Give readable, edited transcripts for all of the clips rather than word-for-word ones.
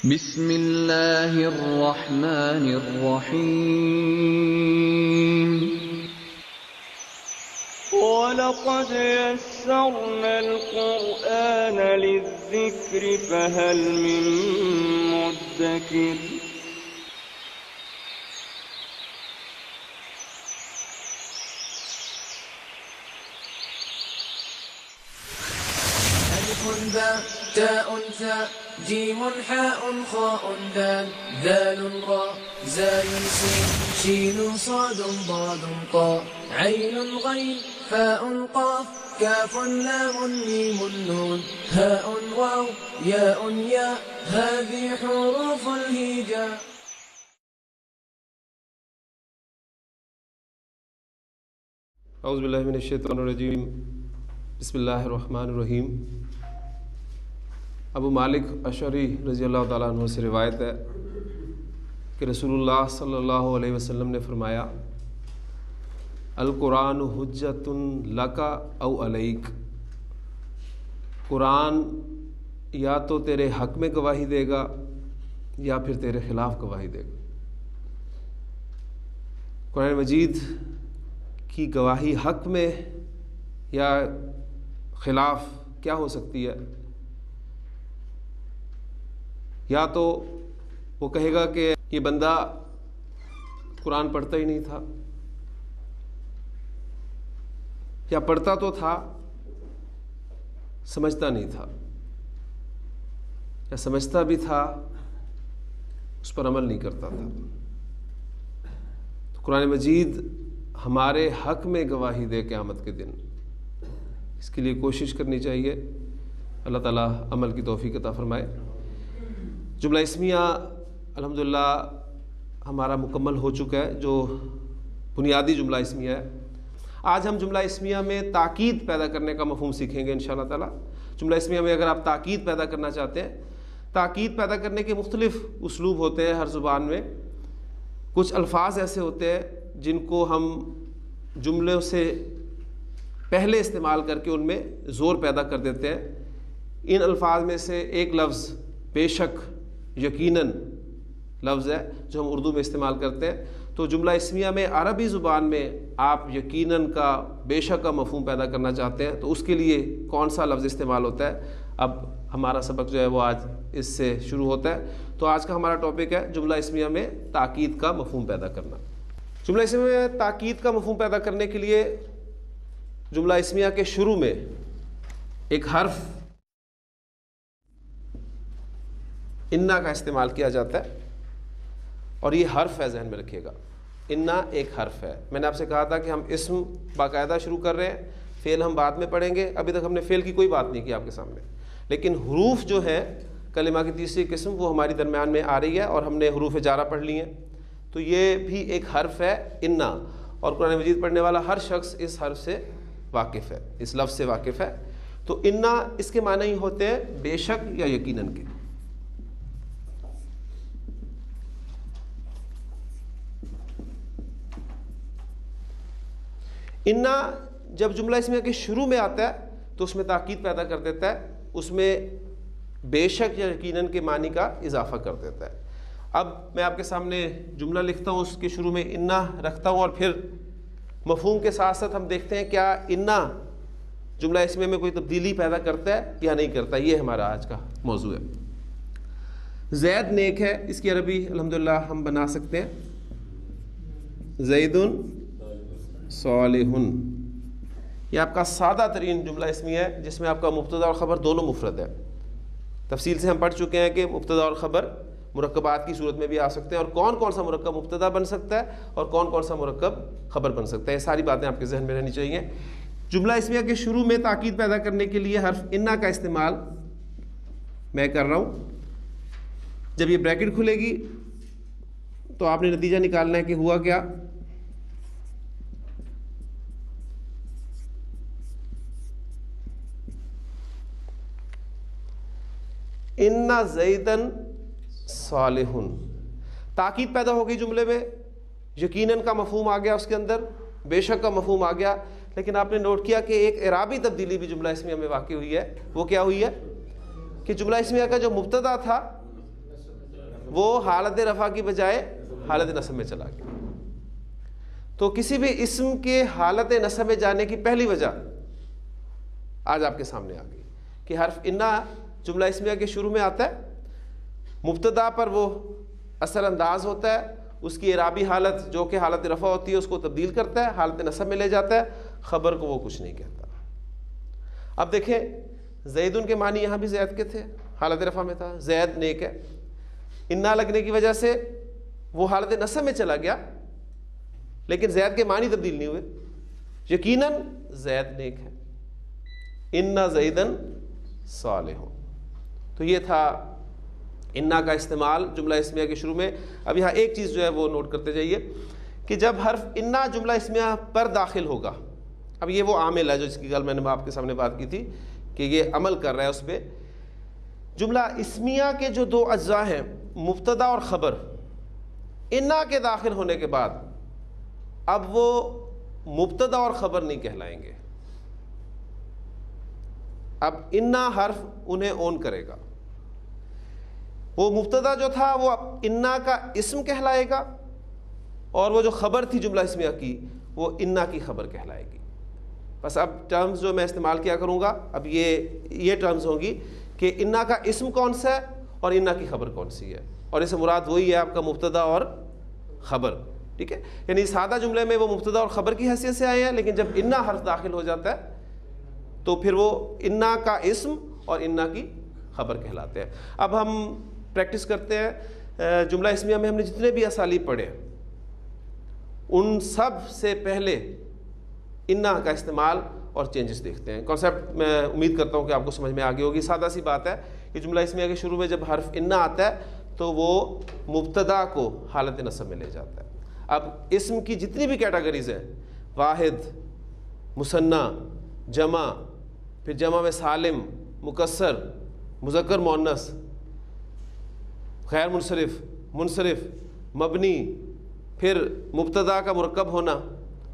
بسم اللہ الرحمن الرحیم وَلَقَدْ يَسَّرْنَا الْقُرْآنَ لِلذِّكْرِ فَهَلْ مِن مُّدَّكِرٍ ألف باء تاء ثاء جيم حاء خاء دال ذال راء زاي سين شين صاد ضاد طاء عين غين فاء قاف كاف لام ميم نون هاء واو ياء ياء هذه حروف الهجاء. اعوذ باللہ من الشیطان الرجیم. بسم اللہ الرحمن الرحیم. ابو مالک اشعری رضی اللہ تعالیٰ عنہ سے روایت ہے کہ رسول اللہ صلی اللہ علیہ وسلم نے فرمایا القرآن حجۃ لک او علیک. قرآن یا تو تیرے حق میں گواہی دے گا یا پھر تیرے خلاف گواہی دے گا. قرآن مجید کی گواہی حق میں یا خلاف کیا ہو سکتی ہے؟ یا تو وہ کہے گا کہ یہ بندہ قرآن پڑھتا ہی نہیں تھا، یا پڑھتا تو تھا سمجھتا نہیں تھا، یا سمجھتا بھی تھا اس پر عمل نہیں کرتا تھا. تو قرآن مجید ہمارے حق میں گواہی دے قیامت کے دن، اس کے لیے کوشش کرنی چاہیے. اللہ تعالیٰ عمل کی توفیق عطا فرمائے. جملہ اسمیہ الحمدللہ ہمارا مکمل ہو چکا ہے، جو بنیادی جملہ اسمیہ ہے. آج ہم جملہ اسمیہ میں تاکید پیدا کرنے کا مفہوم سیکھیں گے انشاءاللہ تعالیٰ. جملہ اسمیہ میں اگر آپ تاکید پیدا کرنا چاہتے ہیں، تاکید پیدا کرنے کے مختلف اسلوب ہوتے ہیں ہر زبان میں. کچھ الفاظ ایسے ہوتے ہیں جن کو ہم جملوں سے پہلے استعمال کر کے ان میں زور پیدا کر دیتے ہیں. ان الفاظ میں سے ایک لفظ بے شک یقیناً لفظ ہے جو ہم اردو میں استعمال کرتے ہیں. تو جملہ اسمیہ میں عربی زبان میں آپ یقیناً کا بے شک کا مفہوم پیدا کرنا چاہتے ہیں تو اس کے لیے کون سا لفظ استعمال ہوتا ہے؟ اب ہمارا سبق جو ہے وہ آج اس سے شروع ہوتا ہے. تو آج کا ہمارا ٹاپک ہے جملہ اسمیہ میں تاکید کا مفہوم پیدا کرنا. جملہ اسمیہ میں تاکید کا مفہوم پیدا کرنے کے لیے جملہ اسمیہ کے شروع میں ایک حرف انا کا استعمال کیا جاتا ہے، اور یہ حرف ہے، ذہن میں رکھیے گا. انا ایک حرف ہے. میں نے آپ سے کہا تھا کہ ہم اسم باقاعدہ شروع کر رہے ہیں، فعل ہم بعد میں پڑھیں گے. ابھی تک ہم نے فعل کی کوئی بات نہیں کی آپ کے سامنے، لیکن حروف جو ہیں کلمہ کی تیسری قسم وہ ہماری درمیان میں آ رہی ہے، اور ہم نے حروف جارہ پڑھ لی ہیں. تو یہ بھی ایک حرف ہے انا، اور قرآن مجید پڑھنے والا ہر شخص اس حرف سے واقف ہے، اس لفظ سے واقف ہے. تو انا اس کے معنی ہی ہوتے ہیں بے شک یا یقیناً کے. انا جب جملہ اسمیہ کے شروع میں آتا ہے تو اس میں تاکید پیدا کر دیتا ہے، اس میں بے شک یا یقیناً کے معنی کا اضافہ کر دیتا ہے. اب میں آپ کے سامنے جملہ لکھتا ہوں، اس کے شروع میں انا رکھتا ہوں، اور پھر مفہوم کے ساتھ ساتھ ہم دیکھتے ہیں کیا انا جملہ اسمیہ میں کوئی تبدیلی پیدا کرتا ہے یا نہیں کرتا. یہ ہمارا آج کا موضوع ہے. زید نیک ہے، اس کی عربی الحمدللہ ہم بنا سکتے ہیں زید صالح. یہ آپ کا سادہ ترین جملہ اسمیہ ہے جس میں آپ کا مبتدا اور خبر دونوں مفرد ہے. تفصیل سے ہم پڑھ چکے ہیں کہ مبتدا اور خبر مرکبات کی صورت میں بھی آ سکتے ہیں، اور کون کون سا مرکب مبتدا بن سکتا ہے اور کون کون سا مرکب خبر بن سکتا ہے. یہ ساری باتیں آپ کے ذہن میں رہنی چاہیے. جملہ اسمیہ کے شروع میں تاکید پیدا کرنے کے لیے حرف انا کا استعمال میں کر رہا ہوں. جب یہ بریکٹ کھلے گی تو آپ نے نتیجہ نکالنا ہے کہ ہوا کیا. انا زیدن صالح، تاکید پیدا ہو گئی جملے میں، یقیناً کا مفہوم آ گیا اس کے اندر، بے شک کا مفہوم آ گیا. لیکن آپ نے نوٹ کیا کہ ایک اعرابی تبدیلی بھی جملہ اسمیہ میں واقع ہوئی ہے. وہ کیا ہوئی ہے کہ جملہ اسمیہ کا جو مبتدا تھا وہ حالت رفع کی بجائے حالت نصب میں چلا گیا. تو کسی بھی اسم کے حالت نصب میں جانے کی پہلی وجہ آج آپ کے سامنے آ گئی کہ حرف انا جملہ اسمیہ کے شروع میں آتا ہے, مبتدا پر وہ اثر انداز ہوتا ہے, اس کی اعرابی حالت جو کہ حالت رفع ہوتی ہے اس کو تبدیل کرتا ہے, حالت نصب میں لے جاتا ہے, خبر کو وہ کچھ نہیں کہتا. اب دیکھیں زیدن کے معنی یہاں بھی زید کے تھے, حالت رفع میں تھا, زید نیک ہے, انا لگنے کی وجہ سے وہ حالت نصب میں چلا گیا, لیکن زید کے معنی تبدیل نہیں ہوئے. یقیناً زید نیک ہے, انا زیدن صالح. تو یہ تھا انا کا استعمال جملہ اسمیہ کے شروع میں. اب یہاں ایک چیز جو ہے وہ نوٹ کرتے جائیے کہ جب حرف انا جملہ اسمیہ پر داخل ہوگا, اب یہ وہ عامل ہے جو جس کی کل میں نے آپ کے سامنے بات کی تھی کہ یہ عمل کر رہا ہے اس پہ. جملہ اسمیہ کے جو دو اجزاء ہیں مبتدا اور خبر, انا کے داخل ہونے کے بعد اب وہ مبتدا اور خبر نہیں کہلائیں گے. اب انا حرف انہیں اون کرے گا. وہ مبتدا جو تھا وہ انا کا اسم کہلائے گا, اور وہ جو خبر تھی جملہ اسمیہ کی وہ انا کی خبر کہلائے گی. بس اب ٹرمز جو میں استعمال کیا کروں گا اب یہ ٹرمز ہوں گی کہ انا کا اسم کون سا ہے اور انا کی خبر کون سی ہے, اور اس سے مراد وہی ہے آپ کا مبتدا اور خبر. ٹھیک ہے, یعنی سادہ جملے میں وہ مبتدا اور خبر کی حیثیت سے آئے ہیں, لیکن جب انا حرف داخل ہو جاتا ہے تو پھر وہ انا کا اسم اور انا کی خبر کہلاتے ہیں. اب ہم پریکٹس کرتے ہیں. جملہ اسمیہ میں ہم نے جتنے بھی اسالیب پڑھے ان سب سے پہلے انا کا استعمال اور چینجز دیکھتے ہیں. کانسیپٹ میں امید کرتا ہوں کہ آپ کو سمجھ میں آ گئی ہوگی. سادہ سی بات ہے کہ جملہ اسمیہ کے شروع میں جب حرف انا آتا ہے تو وہ مبتدا کو حالت نصب میں لے جاتا ہے. اب اسم کی جتنی بھی کیٹیگریز ہیں, واحد, مثنی, جمع, پھر جمع میں سالم, مکسر, مذکر مؤنث, غیر منصرف, منصرف, مبنی, پھر مبتدا کا مرکب ہونا,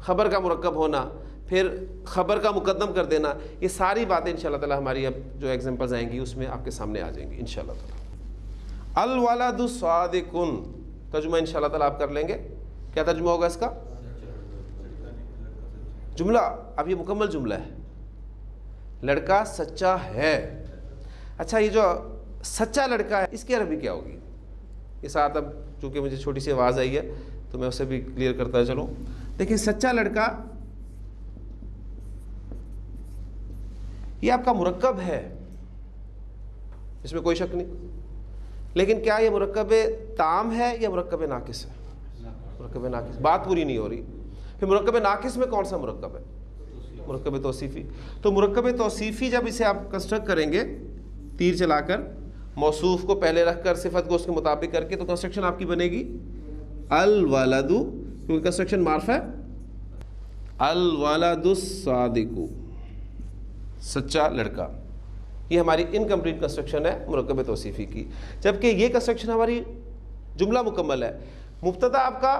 خبر کا مرکب ہونا, پھر خبر کا مقدم کر دینا, یہ ساری باتیں انشاءاللہ تعالی ہماری اب جو ایگزامپلز آئیں گی اس میں آپ کے سامنے آ جائیں گی انشاءاللہ تعالی. الولد صادق, ترجمہ انشاءاللہ تعالی آپ کر لیں گے. کیا ترجمہ ہوگا اس کا؟ جملہ اب یہ مکمل جملہ ہے, لڑکا سچا ہے. اچھا, یہ جو سچا لڑکا ہے اس کی عربی کیا ہوگی؟ یہ ساتھ اب چونکہ مجھے چھوٹی سی آواز آئی ہے تو میں اسے بھی کلیئر کرتا چلوں. دیکھیں سچا لڑکا یہ آپ کا مرکب ہے, اس میں کوئی شک نہیں, لیکن کیا یہ مرکب تام ہے یا مرکب ناقص ہے؟ مرکب ناقص. بات پوری نہیں ہو رہی. پھر مرکب ناقص میں کون سا مرکب ہے؟ مرکب توصیفی. تو مرکب توصیفی جب اسے آپ کنسٹرکٹ کریں گے تیر چلا کر, موصوف کو پہلے رکھ کر صفت کو اس کے مطابق کر کے, تو کنسٹرکشن آپ کی بنے گی الولد, کیونکہ کنسٹرکشن معرف ہے, الولد الصادق, سچا لڑکا. یہ ہماری انکمپلیٹ کنسٹرکشن ہے مرکب توصیفی کی. جبکہ یہ کنسٹرکشن ہماری جملہ مکمل ہے. مبتدا آپ کا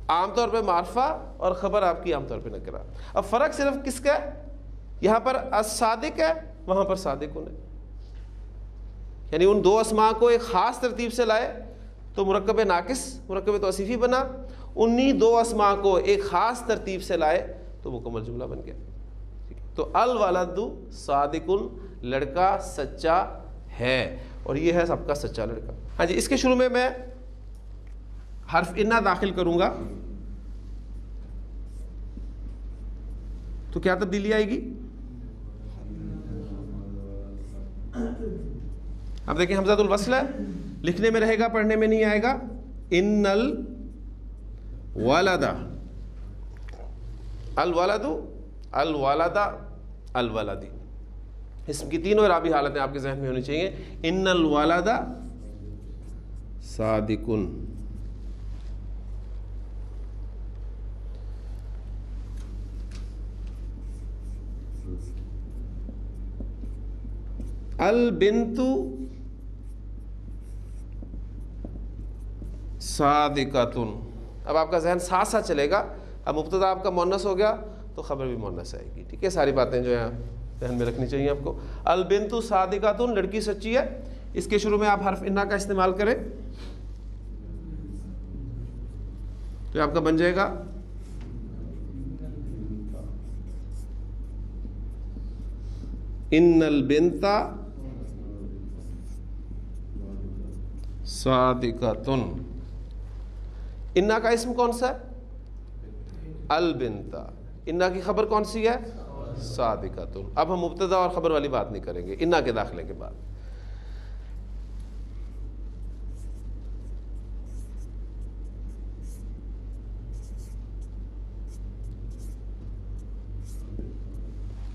عام طور پہ معرفہ اور خبر آپ کی عام طور پہ نکرہ. اب فرق صرف کس کا ہے؟ یہاں پر الصادق ہے, وہاں پر صادقون ہے. یعنی ان دو اسماء کو ایک خاص ترتیب سے لائے تو مرکب ناقص مرکب توصیفی بنا, انہی دو اسماء کو ایک خاص ترتیب سے لائے تو مکمل جملہ بن گیا. تو الولد صادق, لڑکا سچا ہے, اور یہ ہے سب کا سچا لڑکا. ہاں جی, اس کے شروع میں حرف انا داخل کروں گا تو کیا تبدیلی آئے گی؟ اب دیکھیں حمزۃ الوصل ہے, لکھنے میں رہے گا پڑھنے میں نہیں آئے گا. ان الولد, الولد, الولد, الولدی. اسم کی تینوں اعرابی حالتیں آپ کے ذہن میں ہونی چاہیے. ان الولد صادقن, البنت صادقۃن. اب آپ کا ذہن ساتھ ساتھ چلے گا. اب مبتدا آپ کا مؤنث ہو گیا تو خبر بھی مؤنث آئے گی. ٹھیک ہے, ساری باتیں جو ہیں ذہن میں رکھنی چاہیے آپ کو. البنت صادقۃن, لڑکی سچی ہے. اس کے شروع میں آپ حرف انا کا استعمال کریں تو آپ کا بن جائے گا ان البنت صادقۃ. انا کا اسم کون سا ہے؟ البنت. انا کی خبر کون سی ہے؟ صادقۃ. اب ہم مبتدا اور خبر والی بات نہیں کریں گے انا کے داخلے کے بعد.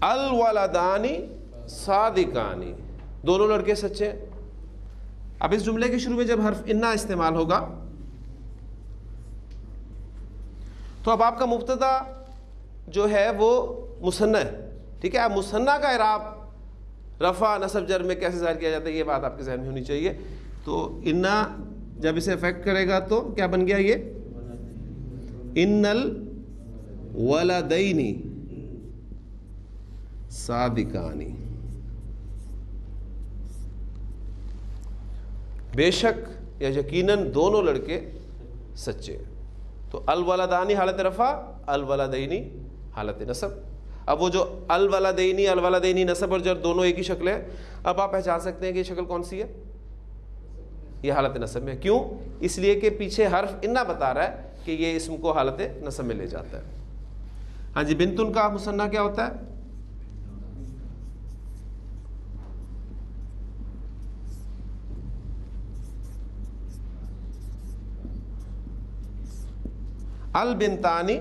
الولدانی صادقانی، دونوں لڑکے سچے ہیں. اب اس جملے کے شروع میں جب حرف انا استعمال ہوگا تو اب آپ کا مبتدا جو ہے وہ مثنی ہے. ٹھیک ہے، اب مثنی کا اعراب رفع نصب جر میں کیسے ظاہر کیا جاتا ہے یہ بات آپ کے ذہن میں ہونی چاہیے. تو انا جب اسے افیکٹ کرے گا تو کیا بن گیا یہ؟ ان الولدین صادقانی. بے شک یا یقیناً دونوں لڑکے سچے. تو الولدانی حالت رفع، الولدینی حالت نصب. اب وہ جو الولدینی نصب اور جر دونوں ایک ہی شکل ہے. اب آپ پہچان سکتے ہیں کہ یہ شکل کون سی ہے؟ یہ حالت نصب میں. کیوں؟ اس لیے کہ پیچھے حرف انا بتا رہا ہے کہ یہ اسم کو حالت نصب میں لے جاتا ہے. ہاں جی، بنتن کا مثنیٰ کیا ہوتا ہے؟ البنتانی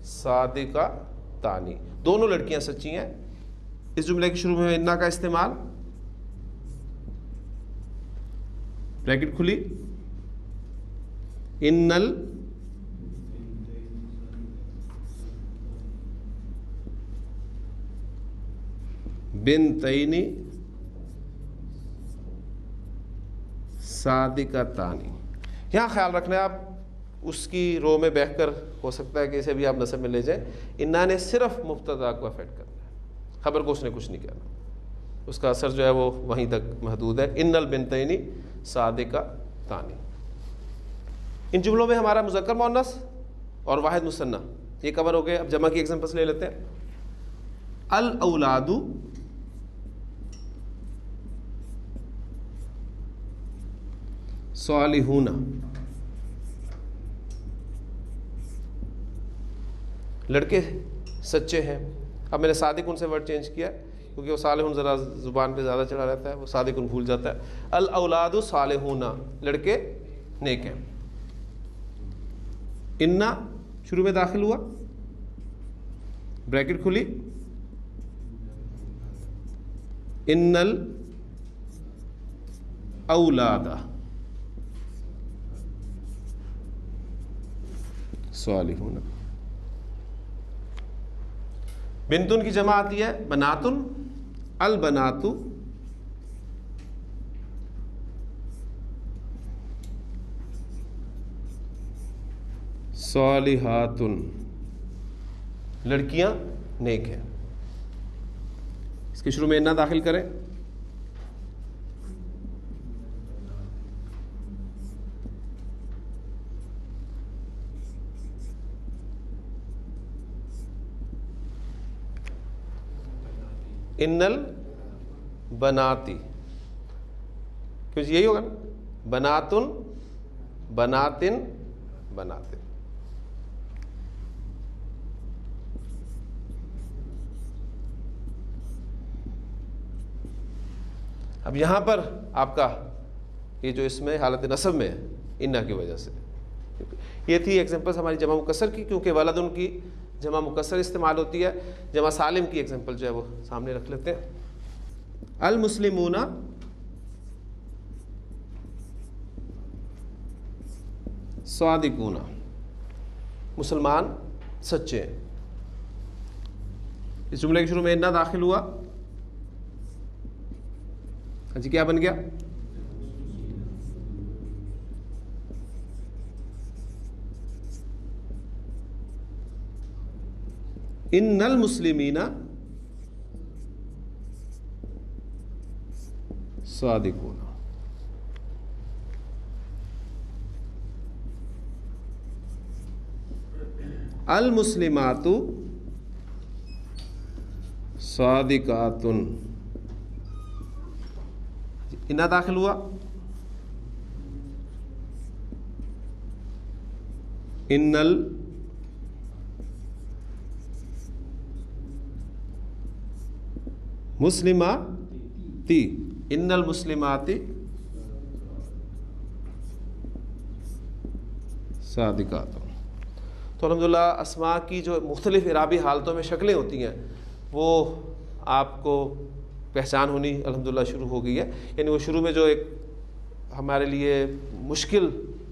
صادقتانی، دونوں لڑکیاں سچی ہیں. اس جملے کے شروع میں انا کا استعمال، بریکٹ کھلی، ان البنتین صادقتانی. یہاں خیال رکھنا ہے آپ اس کی رو میں بیٹھ کر ہو سکتا ہے کہ اسے بھی آپ نصب میں لے جائیں. انا نے صرف مبتدا کو افیکٹ کرنا ہے، خبر کو اس نے کچھ نہیں کرنا. اس کا اثر جو ہے وہ وہیں تک محدود ہے. ان البنتین صادقتان. ان جملوں میں ہمارا مذکر مؤنث اور واحد مثنی یہ کور ہو گئے. اب جمع کی ایگزامپلس لے لیتے ہیں. الاولاد صالحون، لڑکے سچے ہیں. اب میں نے صادق ان سے ورڈ چینج کیا کیونکہ وہ صالحون ذرا زبان پہ زیادہ چڑھا رہتا ہے، وہ صادق ان بھول جاتا ہے. الاولاد صالحون، لڑکے نیک ہیں. انا شروع میں داخل ہوا، بریکٹ کھلی، ان الاولاد صالحون. بنتن کی جمع آتی ہے بناتن، البنات صالحات، لڑکیاں نیک ہیں. اس کے شروع میں انا داخل کریں. ان البناتی، کیونکہ یہی ہوگا نا، بناتن بناتن بناتن. اب یہاں پر آپ کا یہ جو اس میں حالت نصب میں ہے انا کی وجہ سے. یہ تھی ایگزامپلس ہماری جمع مکسر کی، کیونکہ ولدن کی جمع مکسر استعمال ہوتی ہے. جمع سالم کی ایگزامپل جو ہے وہ سامنے رکھ لیتے ہیں. المسلمون صادقون، مسلمان سچے ہیں. اس جملے کے شروع میں انا داخل ہوا. ہاں جی، کیا بن گیا؟ ان المسلمین صادقون. المسلمات صادقات، انا داخل ہوا، ان المسلماتی، ان المسلماتی صادقات۔ تو الحمدللہ اسماء کی جو مختلف اعرابی حالتوں میں شکلیں ہوتی ہیں وہ آپ کو پہچان ہونی الحمدللہ شروع ہو گئی ہے۔ یعنی وہ شروع میں جو ایک ہمارے لیے مشکل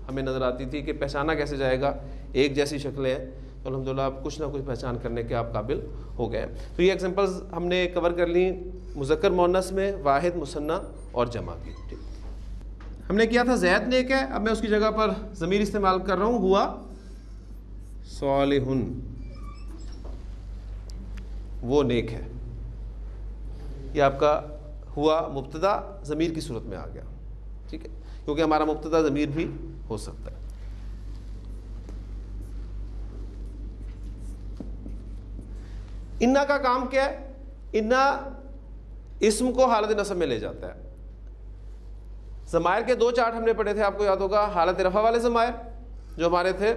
ہمیں نظر آتی تھی کہ پہچانا کیسے جائے گا، ایک جیسی شکلیں ہیں، تو الحمدللہ آپ کچھ نہ کچھ پہچان کرنے کے آپ قابل ہو گئے ہیں۔ تو یہ ایگزامپلز ہم نے کور کر لیں مذکر مؤنث میں واحد، مثنیٰ اور جمع کی۔ ہم نے کیا تھا زید نیک ہے، اب میں اس کی جگہ پر ضمیر استعمال کر رہا ہوں، ہوا صالح، وہ نیک ہے۔ یہ آپ کا ہوا مبتدا ضمیر کی صورت میں آ گیا، ٹھیک ہے، کیونکہ ہمارا مبتدا ضمیر بھی ہو سکتا ہے۔ انا کا کام کیا ہے؟ انا اسم کو حالت نصب میں لے جاتا ہے۔ ضمائر کے دو چارٹ ہم نے پڑھے تھے، آپ کو یاد ہوگا، حالت رفع والے ضمائر جو ہمارے تھے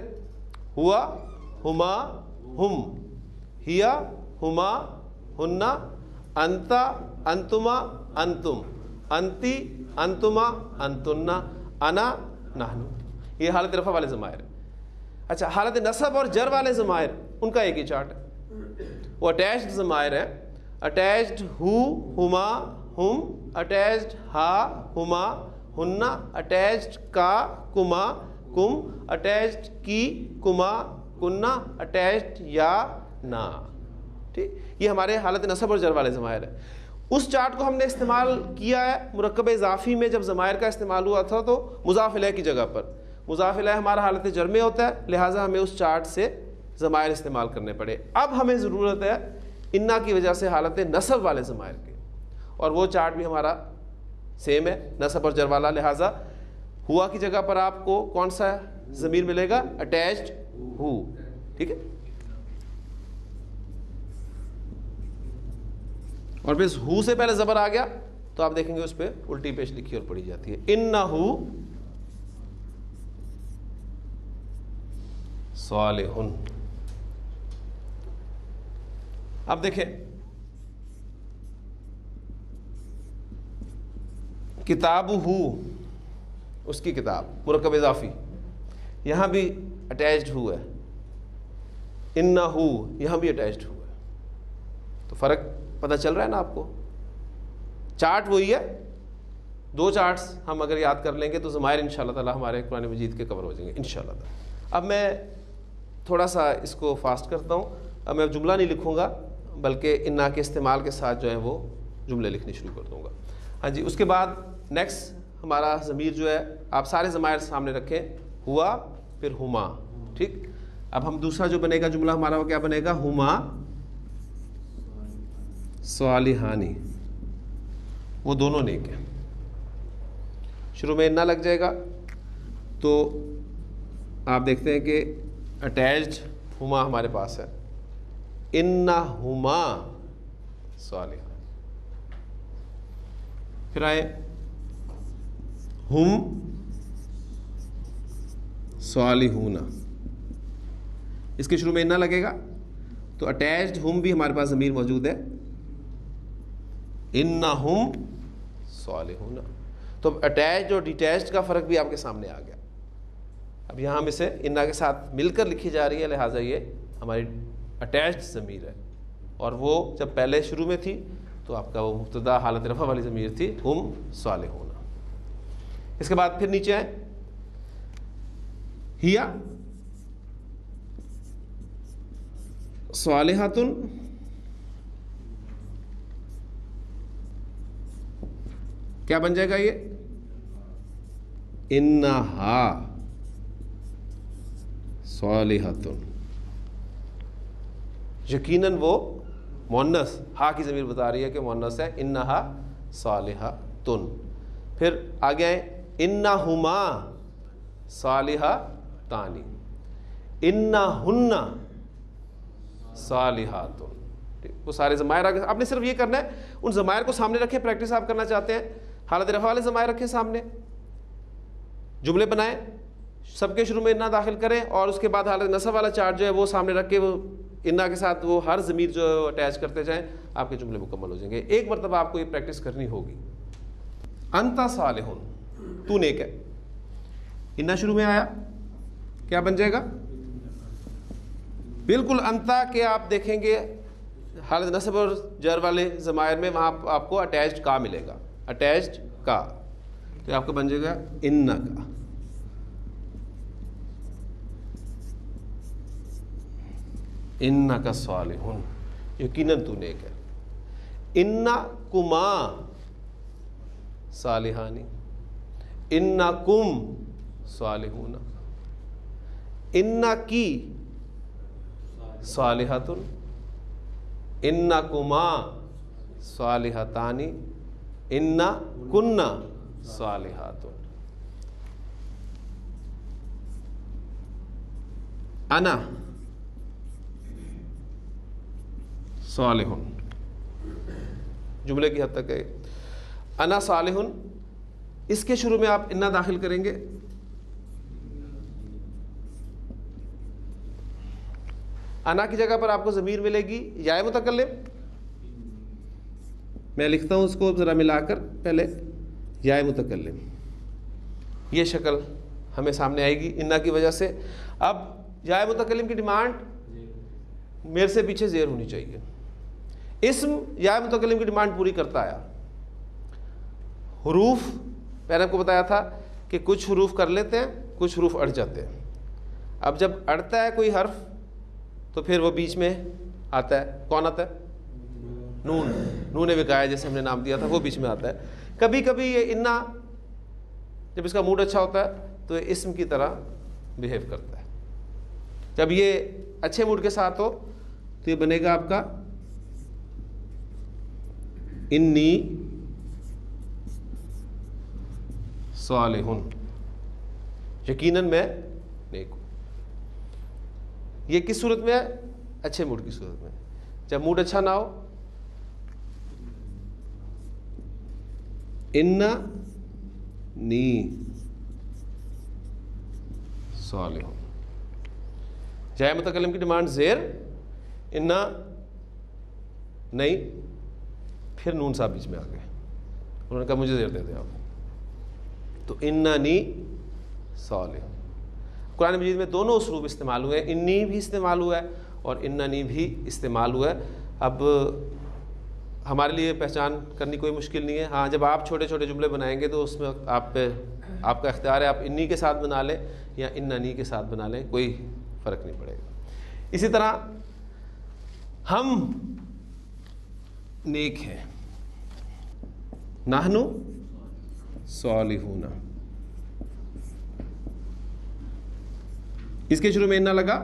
ہوا، ہما، ہم، ہیا، ہما، ہننا، انتا، انتما، انتم، انتی، انتما، انتنا، انا، نحن، یہ حالت رفع والے ضمائر ہیں۔ اچھا، حالت نصب اور جر والے ضمائر ان کا ایک ہی چارٹ ہے، وہ اٹیچڈ ضمائر ہیں، اٹیچڈ ہو، ہما، ہم، اٹیچڈ ہا، ہما، ہننا، اٹیچڈ کا، کما، کم، اٹیچڈ کی، کما، کننا، اٹیچڈ یا، نا، ٹھیک، یہ ہمارے حالت نصب اور جر والے ضمائر ہیں۔ اس چارٹ کو ہم نے استعمال کیا ہے مرکب اضافی میں، جب ضمائر کا استعمال ہوا تھا تو مضاف الیہ کی جگہ پر، مضاف الیہ ہمارا حالت جر میں ہوتا ہے، لہٰذا ہمیں اس چارٹ سے ضمائر استعمال کرنے پڑے۔ اب ہمیں ضرورت ہے انا کی وجہ سے حالت نصب والے ضمائر کے، اور وہ چارٹ بھی ہمارا سیم ہے، نصب اور جر والا، لہٰذا ہوا کی جگہ پر آپ کو کون سا ضمیر ملے گا؟ اٹیچڈ ہو، ٹھیک ہے، اور پھر ہو سے پہلے زبر آ گیا تو آپ دیکھیں گے اس پہ الٹی پیش لکھی اور پڑھی جاتی ہے، انہو صالح۔ اب دیکھیں کتاب ہو، اس کی کتاب مرکب اضافی، یہاں بھی اٹیچڈ ہو ہے، انہو یہاں بھی اٹیچڈ ہو ہے، تو فرق پتہ چل رہا ہے نا آپ کو؟ چارٹ وہی ہے، دو چارٹس ہم اگر یاد کر لیں گے تو ضمائر انشاءاللہ تعالی ہمارے قرآن مجید کے کور ہو جائیں گے انشاءاللہ تعالی۔ اب میں تھوڑا سا اس کو فاسٹ کرتا ہوں، اب میں جملہ نہیں لکھوں گا بلکہ انا کے استعمال کے ساتھ جو ہے وہ جملے لکھنے شروع کر دوں گا۔ ہاں جی، اس کے بعد نیکسٹ ہمارا ضمیر جو ہے، آپ سارے ضمائر سامنے رکھیں، ہوا پھر ہما، ٹھیک۔ اب ہم دوسرا جو بنے گا جملہ ہمارا وہ کیا بنے گا؟ ہما صالحانی، وہ دونوں نیک ہیں۔ شروع میں انا لگ جائے گا تو آپ دیکھتے ہیں کہ اٹیچڈ ہما ہمارے پاس ہے، انہما صالحان، پھر آئے ہم صالحون، اس کے شروع میں انا لگے گا تو اٹیچڈ ہم بھی ہمارے پاس ضمیر موجود ہے، انہم صالحون، تو اٹیچڈ اور ڈیٹیچڈ کا فرق بھی آپ کے سامنے آ گیا۔ اب یہاں ہم اسے انا کے ساتھ مل کر لکھی جا رہی ہے، لہٰذا یہ ہماری اٹیچڈ ضمیر ہے، اور وہ جب پہلے شروع میں تھی تو آپ کا وہ مبتدا حالت رفع والی ضمیر تھی، ہم صالحون۔ اس کے بعد پھر نیچے آئیں، ہیا صالحاتن، کیا بن جائے گا یہ؟ انہا صالحاتن، یقیناً وہ مؤنث، ہا کی ضمیر بتا رہی ہے کہ مؤنث ہے، انہا صالحاتن۔ پھر آگے آئیں، انہما صالحاتان، انہن صالحات. وہ سارے ضمائر آپ نے صرف یہ کرنا ہے ان ضمائر کو سامنے رکھیں. پریکٹس آپ کرنا چاہتے ہیں حالت رفع والے ضمائر رکھیں سامنے, جملے بنائیں, سب کے شروع میں انا داخل کریں اور اس کے بعد حالت نصب والا چارٹ جو ہے وہ سامنے رکھ کے وہ انا کے ساتھ وہ ہر ضمیر جو اٹیچ کرتے جائیں, آپ کے جملے مکمل ہو جائیں گے. ایک مرتبہ آپ کو یہ پریکٹس کرنی ہوگی. انت صالح, تو نیک ہے. انا شروع میں آیا, کیا بن جائے گا؟ بالکل انتا کے آپ دیکھیں گے حالت نصب اور جر والے ضمائر میں وہاں آپ کو اٹیچڈ کا ملے گا, اٹیچڈ کا, تو آپ کو بن جائے گا ان کا. انک صالح, یقیناً تو نیک ہے. انکما صالحانی, انکم صالحون, انکی صالحۃ, انکما صالحتانی, انکن صالحات. انا صالح, جملے کی حد تک ہے. انا صالح, اس کے شروع میں آپ انا داخل کریں گے. انا کی جگہ پر آپ کو ضمیر ملے گی یا متکلم. میں لکھتا ہوں اس کو ذرا ملا کر پہلے, یا متکلم. یہ شکل ہمیں سامنے آئے گی انا کی وجہ سے. اب یا متکلم کی ڈیمانڈ میرے سے پیچھے زیر ہونی چاہیے. اسم یا متکلم کی ڈیمانڈ پوری کرتا آیا. حروف میں نے آپ کو بتایا تھا کہ کچھ حروف کر لیتے ہیں, کچھ حروف اڑ جاتے ہیں. اب جب اڑتا ہے کوئی حرف تو پھر وہ بیچ میں آتا ہے. کون آتا ہے؟ نون. نون وقایہ جیسے ہم نے نام دیا تھا وہ بیچ میں آتا ہے. کبھی کبھی یہ انا جب اس کا موڈ اچھا ہوتا ہے تو یہ اسم کی طرح بیہیو کرتا ہے. جب یہ اچھے موڈ کے ساتھ ہو تو یہ بنے گا آپ کا انی صالح, یقیناً میں نیک ہوں. یہ کس صورت میں ہے؟ اچھے موڈ کی صورت میں. جب موڈ اچھا نہ ہو انا نی صالح. جائے متکلم کی ڈیمانڈ زیر, انا نہیں, پھر نون صاحب بیچ میں آ گئے. انہوں نے کہا مجھے زیر دے دیں آپ. تو اننی صالح. قرآن مجید میں دونوں اسلوب استعمال ہوئے ہیں. انی بھی استعمال ہوا ہے اور اننی بھی استعمال ہوا ہے. اب ہمارے لیے پہچان کرنی کوئی مشکل نہیں ہے. ہاں جب آپ چھوٹے چھوٹے جملے بنائیں گے تو اس میں آپ کا اختیار ہے, آپ انی کے ساتھ بنا لیں یا اننی کے ساتھ بنا لیں, کوئی فرق نہیں پڑے گا. اسی طرح ہم نیک ہیں. نحنو صالحون, اس کے شروع میں انا لگا.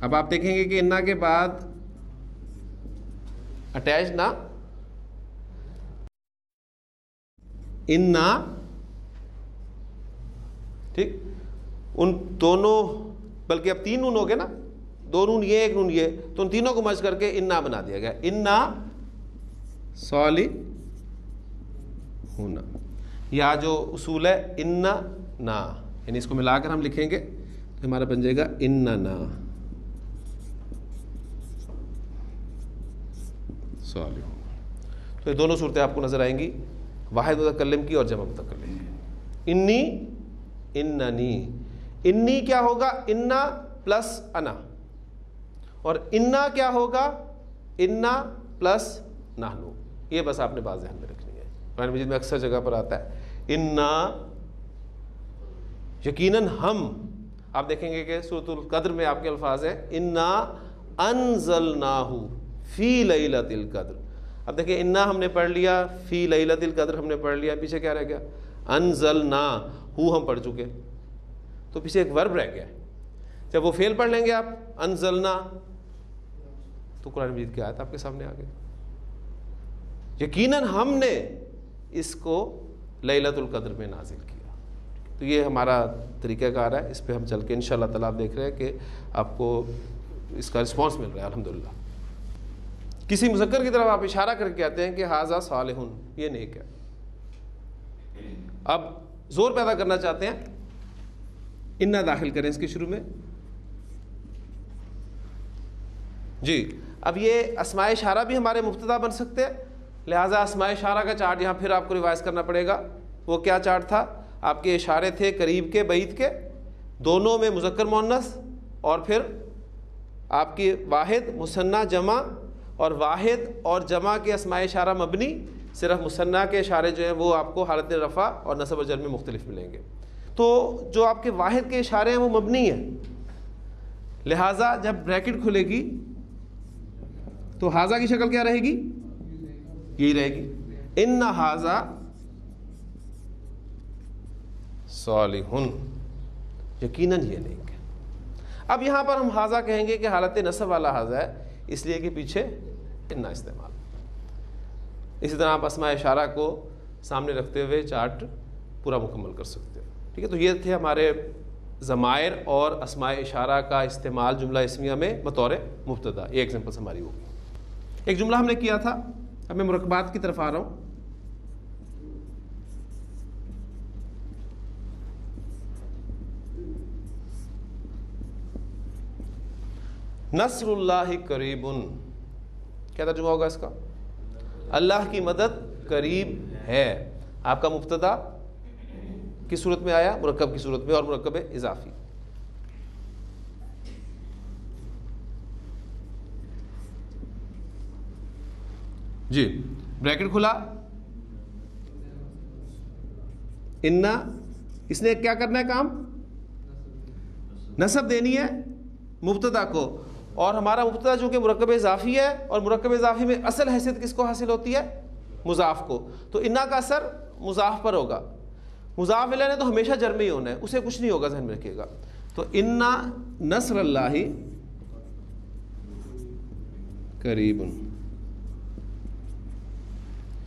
اب آپ دیکھیں گے کہ انا کے بعد اٹیچ نہ, انا, ٹھیک, ان دونوں, بلکہ اب 3 نون ہو گئے نا, 2 نون یہ 1 نون یہ, تو ان تینوں کو مرج کر کے انا بنا دیا گیا. انا صالح ہونا. یا جو اصول ہے انا نا, یعنی اس کو ملا کر ہم لکھیں گے تو ہمارا بن جائے گا اننا صالح. تو یہ دونوں صورتیں آپ کو نظر آئیں گی, واحد متکلم کی اور جمع متکلم کی. انی, اننی. انی کیا ہوگا؟ انا پلس انا. اور انا کیا ہوگا؟ انا پلس نحنو. یہ بس آپ نے بات ذہن میں رکھنی ہے. قرآن مجید میں اکثر جگہ پر آتا ہے انا, یقیناً ہم. آپ دیکھیں گے کہ سورۃ القدر میں آپ کے الفاظ ہیں انا انزلناہ فی لیلۃ القدر. اب دیکھیں انا ہم نے پڑھ لیا, فی لیلۃ القدر ہم نے پڑھ لیا, پیچھے کیا رہ گیا؟ انزلنا. ہو ہم پڑھ چکے, تو پیچھے ایک ورب رہ گیا. جب وہ فعل پڑھ لیں گے آپ انزلنا, تو قرآن مجید کی آیت آپ کے سامنے آ گئی. یقیناً ہم نے اس کو لیلۃ القدر میں نازل کیا. تو یہ ہمارا طریقہ کار ہے، اس پہ ہم چل کے انشاءاللہ تعالیٰ آپ دیکھ رہے ہیں کہ آپ کو اس کا رسپانس مل رہا ہے الحمدللہ۔ کسی مذکر کی طرف آپ اشارہ کر کے کہتے ہیں کہ ھذا صالح، یہ نیک ہے، اب زور پیدا کرنا چاہتے ہیں، انا داخل کریں اس کے شروع میں جی۔ اب یہ اسماء اشارہ بھی ہمارے مبتدا بن سکتے ہیں، لہٰذا اسماء اشارہ کا چارٹ یہاں پھر آپ کو ریوائز کرنا پڑے گا۔ وہ کیا چارٹ تھا؟ آپ کے اشارے تھے قریب کے بعید کے، دونوں میں مذکر مؤنث، اور پھر آپ کی واحد مثنیٰ جمع، اور واحد اور جمع کے اسماء اشارہ مبنی، صرف مثنیٰ کے اشارے جو ہیں وہ آپ کو حالت رفع اور نصب و جر میں مختلف ملیں گے۔ تو جو آپ کے واحد کے اشارے ہیں وہ مبنی ہیں، لہٰذا جب بریکٹ کھلے گی تو ھذا کی شکل کیا رہے گی؟ یہی رہے گی، ان ھذا صالح، یقیناً یہ نیک ہے۔ اب یہاں پر ہم ھذا کہیں گے کہ حالت نصب والا ھذا ہے، اس لیے کہ پیچھے ان استعمال۔ اسی طرح آپ اسماء اشارہ کو سامنے رکھتے ہوئے چارٹ پورا مکمل کر سکتے ہیں، ٹھیک ہے۔ تو یہ تھے ہمارے ضمائر اور اسماء اشارہ کا استعمال جملہ اسمیہ میں بطور مبتدا، یہ ایگزامپلس ہماری ہوگی۔ ایک جملہ ہم نے کیا تھا، اب میں مرکبات کی طرف آ رہا ہوں۔ نصر اللہ قریب، کیا ترجمہ ہوگا اس کا؟ اللہ کی مدد قریب ہے۔ آپ کا مبتدا کس صورت میں آیا؟ مرکب کی صورت میں، اور مرکب اضافی۔ جی، بریکٹ کھلا، انا، اس نے کیا کرنا ہے کام؟ نصب دینی ہے مبتدا کو، اور ہمارا مبتدا جو کہ مرکب اضافی ہے، اور مرکب اضافی میں اصل حیثیت کس کو حاصل ہوتی ہے؟ مضاف کو، تو انا کا اثر مضاف پر ہوگا۔ مضاف الیہ نے تو ہمیشہ جر میں ہی ہونا ہے، اسے کچھ نہیں ہوگا، ذہن میں رکھیے گا۔ تو انا نصر اللہ قریب،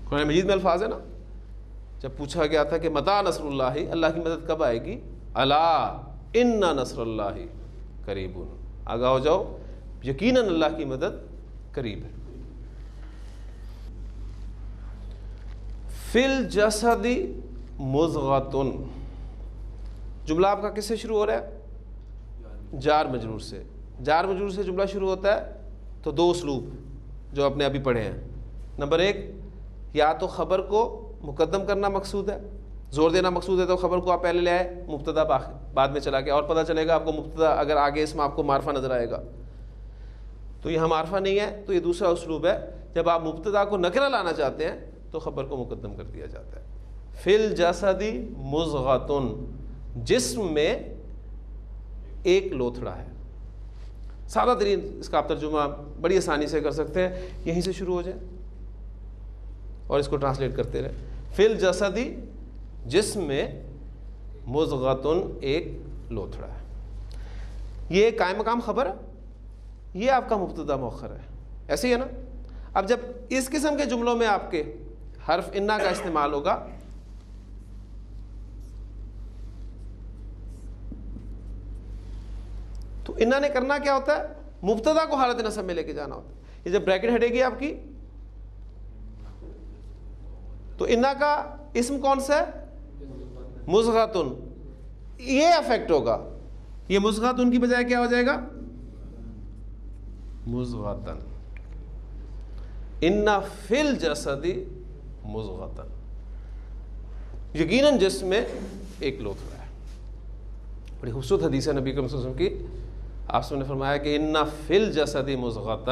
قرآن مجید میں الفاظ ہے نا، جب پوچھا گیا تھا کہ متی نصر اللہ، اللہ کی مدد کب آئے گی؟ الا ان نصر اللہ قریب، آگاہ ہو جاؤ، یقیناً اللہ کی مدد قریب ہے۔ فی الجسد مضغۃ، جملہ آپ کا کس سے شروع ہو رہا ہے؟ جار مجرور سے۔ جار مجرور سے جملہ شروع ہوتا ہے تو دو اسلوب جو آپ نے ابھی پڑھے ہیں۔ نمبر ایک، یا تو خبر کو مقدم کرنا مقصود ہے، زور دینا مقصود ہے، تو خبر کو آپ پہلے لے آئے، مبتدا بعد میں چلا گیا، اور پتہ چلے گا آپ کو مبتدا اگر آگے اس میں آپ کو معرفہ نظر آئے گا تو یہاں معرفہ نہیں ہے، تو یہ دوسرا اسلوب ہے۔ جب آپ مبتدا کو نکرہ لانا چاہتے ہیں تو خبر کو مقدم کر دیا جاتا ہے۔ فی الجسد مضغۃ، جسم میں ایک لوتھڑا ہے۔ سادہ ترین اس کا آپ ترجمہ بڑی آسانی سے کر سکتے ہیں، یہیں سے شروع ہو جائے اور اس کو ٹرانسلیٹ کرتے رہے۔ فی الجسد، جسم میں، مضغۃ، ایک لوتھڑا ہے۔ یہ قائم مقام خبر ہے، یہ آپ کا مبتدا مؤخر ہے، ایسے ہی ہے نا۔ اب جب اس قسم کے جملوں میں آپ کے حرف انا کا استعمال ہوگا تو انا نے کرنا کیا ہوتا ہے؟ مبتدا کو حالت نصب میں لے کے جانا ہوتا ہے۔ یہ جب بریکٹ ہٹے گی آپ کی تو انا کا اسم کون سا ہے؟ مضغۃ، یہ افیکٹ ہوگا، یہ مضغۃ کی بجائے کیا ہو جائے گا؟ مضغۃ، ان فی الجسد مضغۃ، یقیناً جسم میں ایک لوتھڑا ہے۔ بڑی خوبصورت حدیث ہے نبی کریم صلی اللہ علیہ وسلم کی، آپ نے فرمایا کہ ان فی الجسد مضغۃ،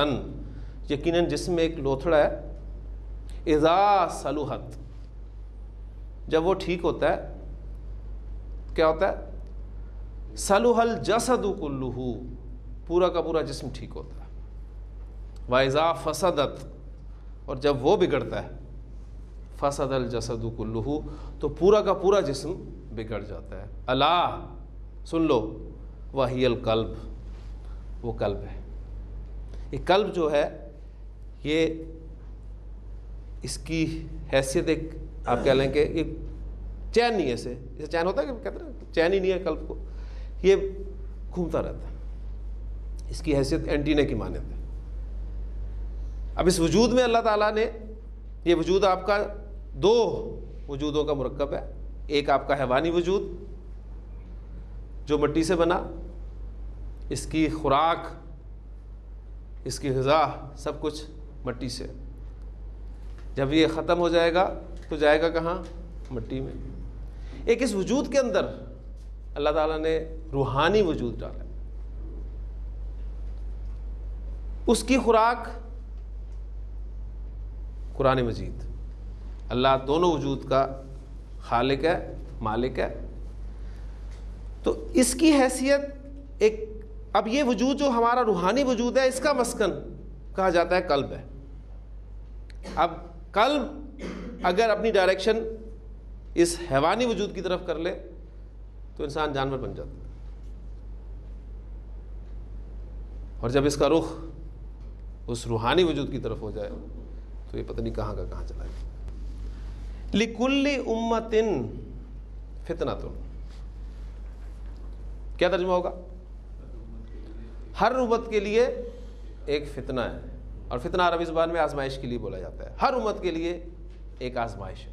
یقیناً جسم میں ایک لوتھڑا ہے، اذا صلحت، جب وہ ٹھیک ہوتا ہے، کیا ہوتا ہے؟ صلح الجسد کلہ، پورا کا پورا جسم ٹھیک ہوتا ہے۔ وَإِذَا فَسَدَتْ، اور جب وہ بگڑتا ہے، فَسَدَ الْجَسَدُ كُلُّهُ، تو پورا کا پورا جسم بگڑ جاتا ہے۔ الا، سن لو، وَهِيَ الْقَلْبُ، وہ قلب ہے۔ یہ قلب جو ہے، یہ اس کی حیثیت ایک آپ کہہ لیں کہ چین نہیں ہے اسے چین ہوتا ہے کہ کہتے ہیں چین ہی نہیں ہے قلب کو, یہ گھومتا رہتا ہے, اس کی حیثیت اینٹینے کی مانند ہے. اب اس وجود میں اللہ تعالیٰ نے, یہ وجود آپ کا دو وجودوں کا مرکب ہے, ایک آپ کا حیوانی وجود جو مٹی سے بنا, اس کی خوراک, اس کی غذا سب کچھ مٹی سے, جب یہ ختم ہو جائے گا تو جائے گا کہاں؟ مٹی میں. ایک اس وجود کے اندر اللہ تعالیٰ نے روحانی وجود ڈالا, اس کی خوراک قرآن مجید. اللہ دونوں وجود کا خالق ہے, مالک ہے, تو اس کی حیثیت ایک, اب یہ وجود جو ہمارا روحانی وجود ہے اس کا مسکن کہا جاتا ہے قلب ہے. اب قلب اگر اپنی ڈائریکشن اس حیوانی وجود کی طرف کر لے تو انسان جانور بن جاتا ہے, اور جب اس کا رخ اس روحانی وجود کی طرف ہو جائے تو یہ پتہ نہیں کہاں کا کہاں چلا جائے. لِكُلِّ أُمَّةٍ فِتْنَةٌ, کیا ترجمہ ہوگا؟ ہر امت کے لیے ایک فتنہ ہے, اور فتنہ عربی زبان میں آزمائش کے لیے بولا جاتا ہے. ہر امت کے لیے ایک آزمائش ہے.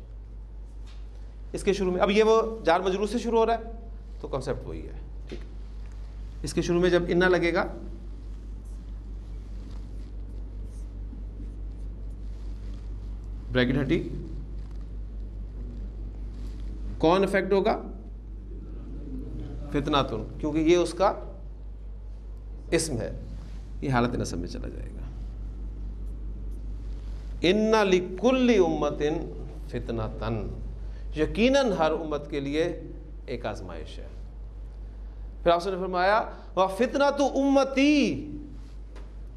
اس کے شروع میں, اب یہ وہ جار مجرور سے شروع ہو رہا ہے تو کنسیپٹ وہی ہے, ٹھیک. اس کے شروع میں جب انا لگے گا بریکٹ ہٹی, کون افیکٹ ہوگا؟ فتناتن, کیونکہ یہ اس کا اسم ہے, یہ حالت نصب میں چلا جائے گا. ان لکل امت فتنۃ, یقیناً ہر امت کے لیے ایک آزمائش ہے. پھر آپ نے فرمایا وفتنۃ امتی,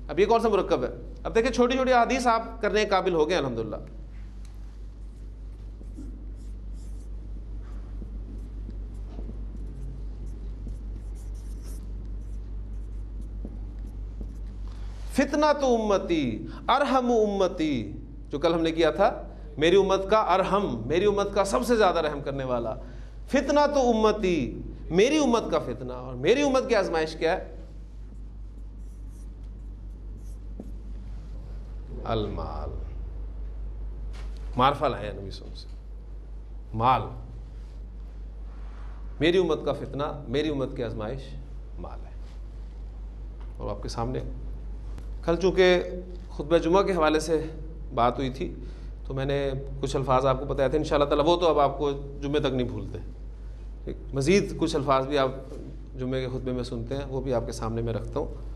اب یہ کون سا مرکب ہے؟ اب دیکھیں چھوٹی چھوٹی حدیث آپ کرنے کے قابل ہو گئے الحمدللہ. فتنۃ امتی ارحم امتی, جو کل ہم نے کیا تھا, میری امت کا ارحم, میری امت کا سب سے زیادہ رحم کرنے والا. فتنۃ امتی, میری امت کا فتنہ, اور میری امت کی آزمائش کیا ہے؟ المال. معرفہ لائے نبی صلی اللہ علیہ وسلم, مال. میری امت کا فتنہ, میری امت کی آزمائش مال ہے. اور آپ کے سامنے کل چونکہ خطبہ جمعہ کے حوالے سے بات ہوئی تھی تو میں نے کچھ الفاظ آپ کو بتایا تھے, انشاءاللہ تعالی وہ تو اب آپ کو جمعے تک نہیں بھولتے. مزید کچھ الفاظ بھی آپ جمعے کے خطبے میں سنتے ہیں, وہ بھی آپ کے سامنے میں رکھتا ہوں.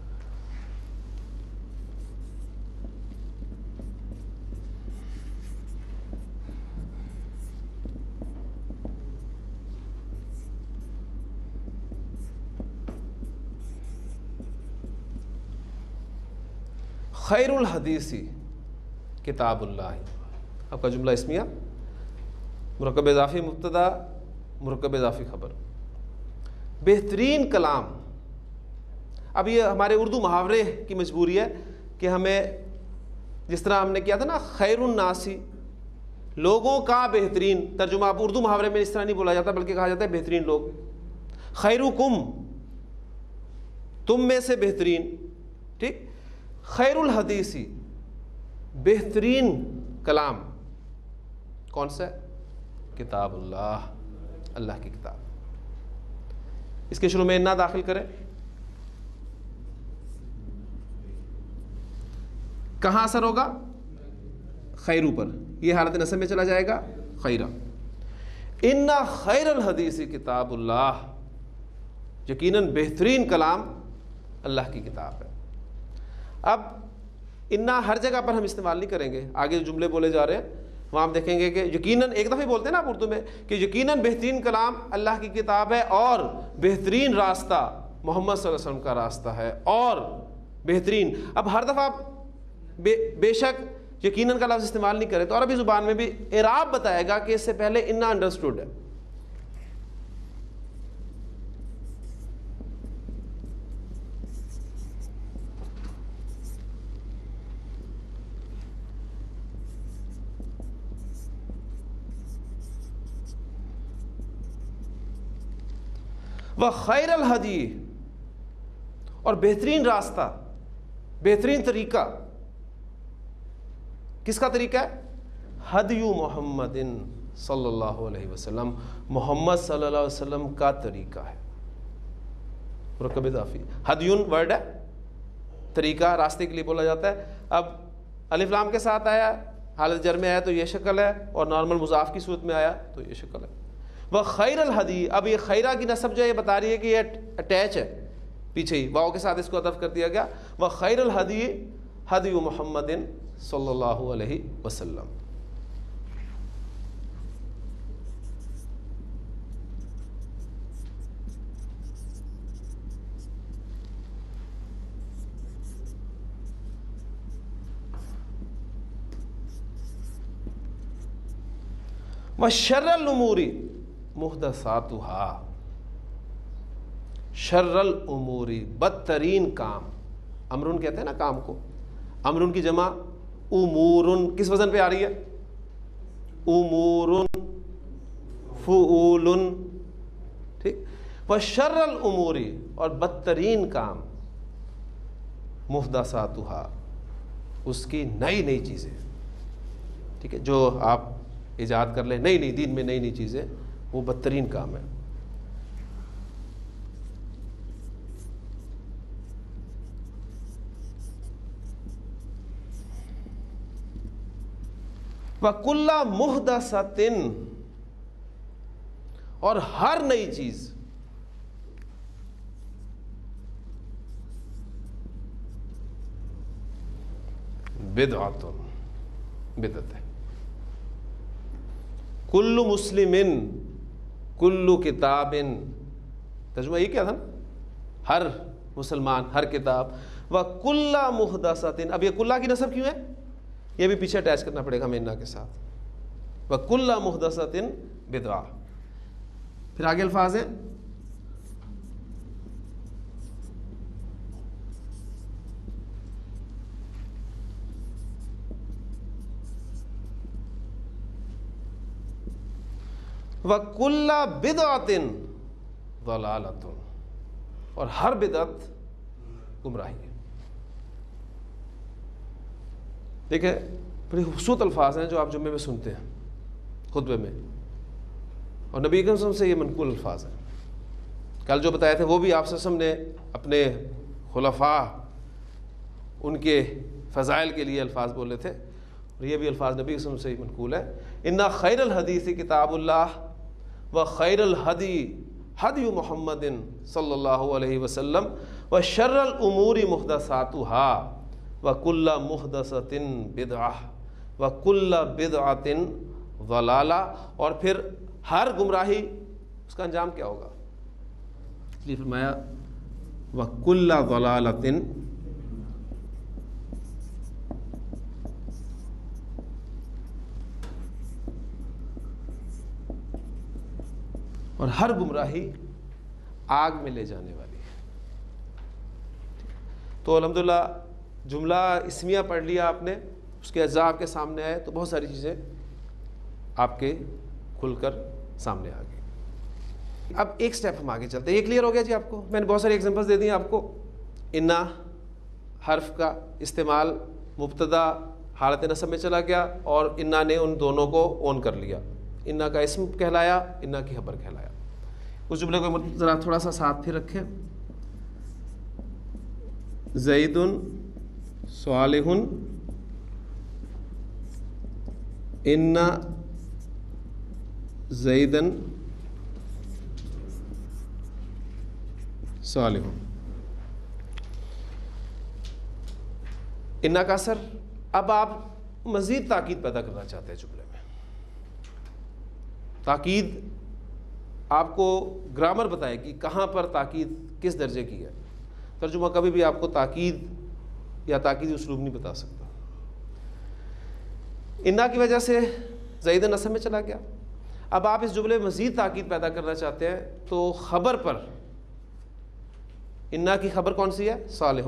خیر الحدیثی کتاب اللہ, آپ کا جملہ اسمیہ, مرکب اضافی مبتدا, مرکب اضافی خبر. بہترین کلام. اب یہ ہمارے اردو محاورے کی مجبوری ہے کہ ہمیں, جس طرح ہم نے کیا تھا نا خیر الناسی, لوگوں کا بہترین ترجمہ, اب اردو محاورے میں اس طرح نہیں بولا جاتا بلکہ کہا جاتا ہے بہترین لوگ. خیرکم, تم میں سے بہترین, ٹھیک. خیر الحدیثی, بہترین کلام کون سا ہے؟ کتاب اللہ, اللہ کی کتاب. اس کے شروع میں انا داخل کریں, کہاں اثر ہوگا؟ خیرو پر, یہ حالت نصب میں چلا جائے گا خیرہ. انا خیر الحدیث کتاب اللہ, یقیناً بہترین کلام اللہ کی کتاب ہے. اب انا ہر جگہ پر ہم استعمال نہیں کریں گے, آگے جو جملے بولے جا رہے ہیں وہاں ہم دیکھیں گے کہ یقیناً, ایک دفعہ بولتے ہیں نا آپ اردو میں کہ یقیناً بہترین کلام اللہ کی کتاب ہے, اور بہترین راستہ محمد صلی اللہ علیہ وسلم کا راستہ ہے, اور بہترین. اب ہر دفعہ آپ بے شک یقیناً کا لفظ استعمال نہیں کریں تو عربی زبان میں بھی اعراب بتائے گا کہ اس سے پہلے انا انڈرسٹوڈ ہے. وخیر الہدی، اور بہترین راستہ، بہترین طریقہ کس کا طریقہ ہے؟ ہدی محمد صلی اللہ علیہ وسلم، محمد صلی اللہ علیہ وسلم کا طریقہ ہے۔ مرکب اضافی، ہدیون ورڈ ہے، طریقہ راستے کے لیے بولا جاتا ہے۔ اب الف لام کے ساتھ آیا، حالت جر میں آیا تو یہ شکل ہے، اور نارمل مضاف کی صورت میں آیا تو یہ شکل ہے۔ وخیر الہدی، اب یہ خیرہ کی نسب جو ہے یہ بتا رہی ہے کہ یہ اٹیچ ہے، پیچھے ہی واو کے ساتھ اس کو عطف کر دیا گیا۔ وخیر الہدی ہدی محمد صلی اللہ علیہ وسلم۔ وشر الامور محدثاتها، شر الامور بدترین کام، امرن کہتے ہیں نا کام کو، امرن کی جمع امورن، کس وزن پہ آ رہی ہے؟ امورن، فعولن، ٹھیک۔ وشر الامور، اور بدترین کام، محدثاتها، اس کی نئی نئی چیزیں، ٹھیک ہے، جو آپ ایجاد کر لیں، نئی نئی دین میں نئی نئی چیزیں، وہ بدترین کام ہے۔ وَكُلَّ مُحْدَثَةٍ، اور ہر نئی چیز، بدعۃ، بدعت ہے۔ کل مسلمن، کل کتاب، ترجمہ یہ کیا تھا؟ ہر مسلمان، ہر کتاب۔ وَكُلَّ مُحْدَثَةٍ، اب یہ کلّہ کی نسب کیوں ہے؟ یہ بھی پیچھے اٹیچ کرنا پڑے گا مینا کے ساتھ۔ وَكُلَّ مُحْدَثَةٍ بِدْعَةٍ، پھر آگے الفاظ ہیں وَكُلَّ بِدْعَةٍ ضَلَالَةٌ، اور ہر بدعت گمراہی ہے۔ دیکھیں بڑی خوبصورت الفاظ ہیں جو آپ جمعے میں سنتے ہیں، خطبے میں، اور نبی کریم صلی اللہ علیہ وسلم سے یہ منقول الفاظ ہیں۔ کل جو بتایا تھے وہ بھی آپ صلی اللہ علیہ وسلم نے اپنے خلفاء، ان کے فضائل کے لیے الفاظ بولے تھے، اور یہ بھی الفاظ نبی صلی اللہ علیہ وسلم سے ہی منقول ہے۔ اِنَّ خَيْرَ الْحَدِيثِ کتاب اللہ وَخَيْرَ الْحَدِي حَدْيُ محمد صلی اللہ علیہ وسلم وَشَرَّ الْأُمُورِ مُحْدَثَاتُهَا وَكُلَّ مُحْدَثَةٍ بِدْعَةٍ وَكُلَّ بِدْعَةٍ ضَلَالَةٍ، اور پھر ہر گمراہی اس کا انجام کیا ہوگا؟ اس لیے فرمایا وَكُلَّ ضَلَالَةٍ، اور ہر گمراہی آگ میں لے جانے والی ہے۔ تو الحمدللہ جملہ اسمیہ پڑھ لیا آپ نے، اس کے اجزاء آپ کے سامنے آئے تو بہت ساری چیزیں آپ کے کھل کر سامنے آ گئی۔ اب ایک سٹیپ ہم آگے چلتے ہیں۔ یہ کلیئر ہو گیا جی آپ کو؟ میں نے بہت سارے ایگزامپلس دے دی آپ کو۔ انا حرف کا استعمال مبتدا حالت نصب میں چلا گیا، اور انا نے ان دونوں کو اون کر لیا، انا کا اسم کہلایا، انا کی خبر کہلایا۔ اس جملے کو ذرا تھوڑا سا ساتھ پھر رکھیں۔ زید صالح، ان زیدن صالح، انا کا اثر۔ اب آپ مزید تاکید پیدا کرنا چاہتے ہیں جملے میں۔ تاکید آپ کو گرامر بتائے گی کہاں پر تاکید کس درجے کی ہے۔ ترجمہ کبھی بھی آپ کو تاکید یا تاکیدی اسلوب نہیں بتا سکتا۔ انا کی وجہ سے زید نصب میں چلا گیا۔ اب آپ اس جملے میں مزید تاکید پیدا کرنا چاہتے ہیں تو خبر پر، انا کی خبر کون سی ہے؟ صالح،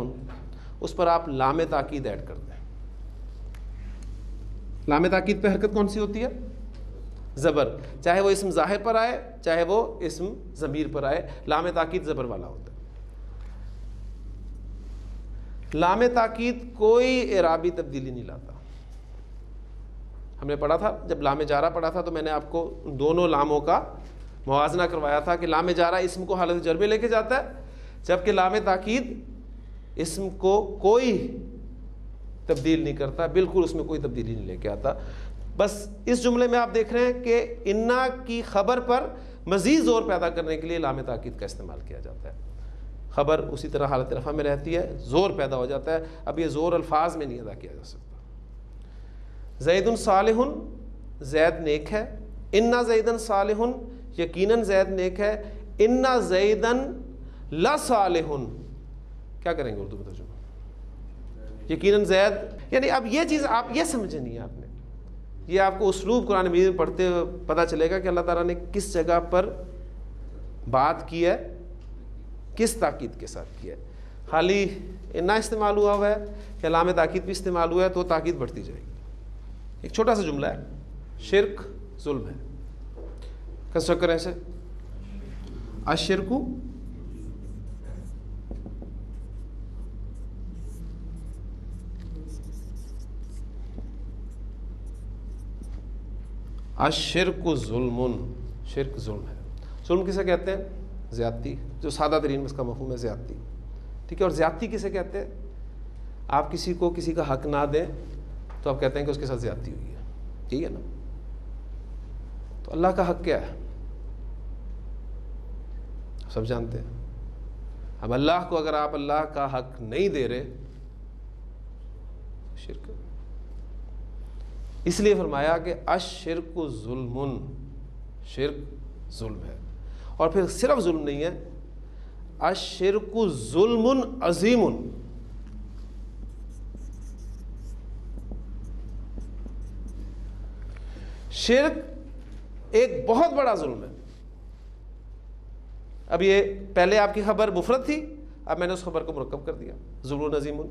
اس پر آپ لام تاکید ایڈ کر دیں۔ لام تاکید پہ حرکت کون سی ہوتی ہے؟ زبر، چاہے وہ اسم ظاہر پر آئے چاہے وہ اسم ضمیر پر آئے، لام تاکید زبر والا ہوتا ہے۔ لام تاکید کوئی اعرابی تبدیلی نہیں لاتا۔ ہم نے پڑھا تھا جب لام جارہ پڑھا تھا تو میں نے آپ کو دونوں لاموں کا موازنہ کروایا تھا کہ لام جارہ اسم کو حالت جر میں لے کے جاتا ہے، جبکہ لام تاکید اسم کو کوئی تبدیل نہیں کرتا، بالکل اس میں کوئی تبدیلی نہیں لے کے آتا۔ بس اس جملے میں آپ دیکھ رہے ہیں کہ انا کی خبر پر مزید زور پیدا کرنے کے لیے لام تاکید کا استعمال کیا جاتا ہے۔ خبر اسی طرح حالت رفع میں رہتی ہے، زور پیدا ہو جاتا ہے، اب یہ زور الفاظ میں نہیں ادا کیا جا سکتا۔ زید صالح، زید نیک ہے، انا زیدن صالح، یقیناً زید نیک ہے، انا زیدن لصالح، کیا کریں گے اردو میں ترجمہ؟ یقیناً زید، یعنی اب یہ چیز آپ یہ سمجھنی ہے، آپ نے یہ آپ کو اسلوب قرآن مجید میں پڑھتے ہوئے پتہ چلے گا کہ اللہ تعالیٰ نے کس جگہ پر بات کی ہے، کس تاکید کے ساتھ کی ہے۔ خالی انا استعمال ہوا ہے کہ علامہ تاکید بھی استعمال ہوا ہے تو تاکید بڑھتی جائے گی۔ ایک چھوٹا سا جملہ ہے، شرک ظلم ہے، کنسٹرکٹ کریں اسے، الشرک الشرک ظلم، شرک ظلم ہے۔ ظلم کسے کہتے ہیں؟ زیادتی، جو سادہ ترین اس کا مفہوم ہے زیادتی، ٹھیک ہے۔ اور زیادتی کسے کہتے ہیں؟ آپ کسی کو کسی کا حق نہ دیں تو آپ کہتے ہیں کہ اس کے ساتھ زیادتی ہوئی ہے، ٹھیک ہے نا؟ تو اللہ کا حق کیا ہے سب جانتے ہیں۔ اب اللہ کو اگر آپ اللہ کا حق نہیں دے رہے، شرک، اس لیے فرمایا کہ الشرک ظلم، شرک ظلم ہے۔ اور پھر صرف ظلم نہیں ہے، الشرک ظلم عظیم، شرک ایک بہت بڑا ظلم ہے۔ اب یہ پہلے آپ کی خبر مفرد تھی، اب میں نے اس خبر کو مرکب کر دیا، ظلم عظیم،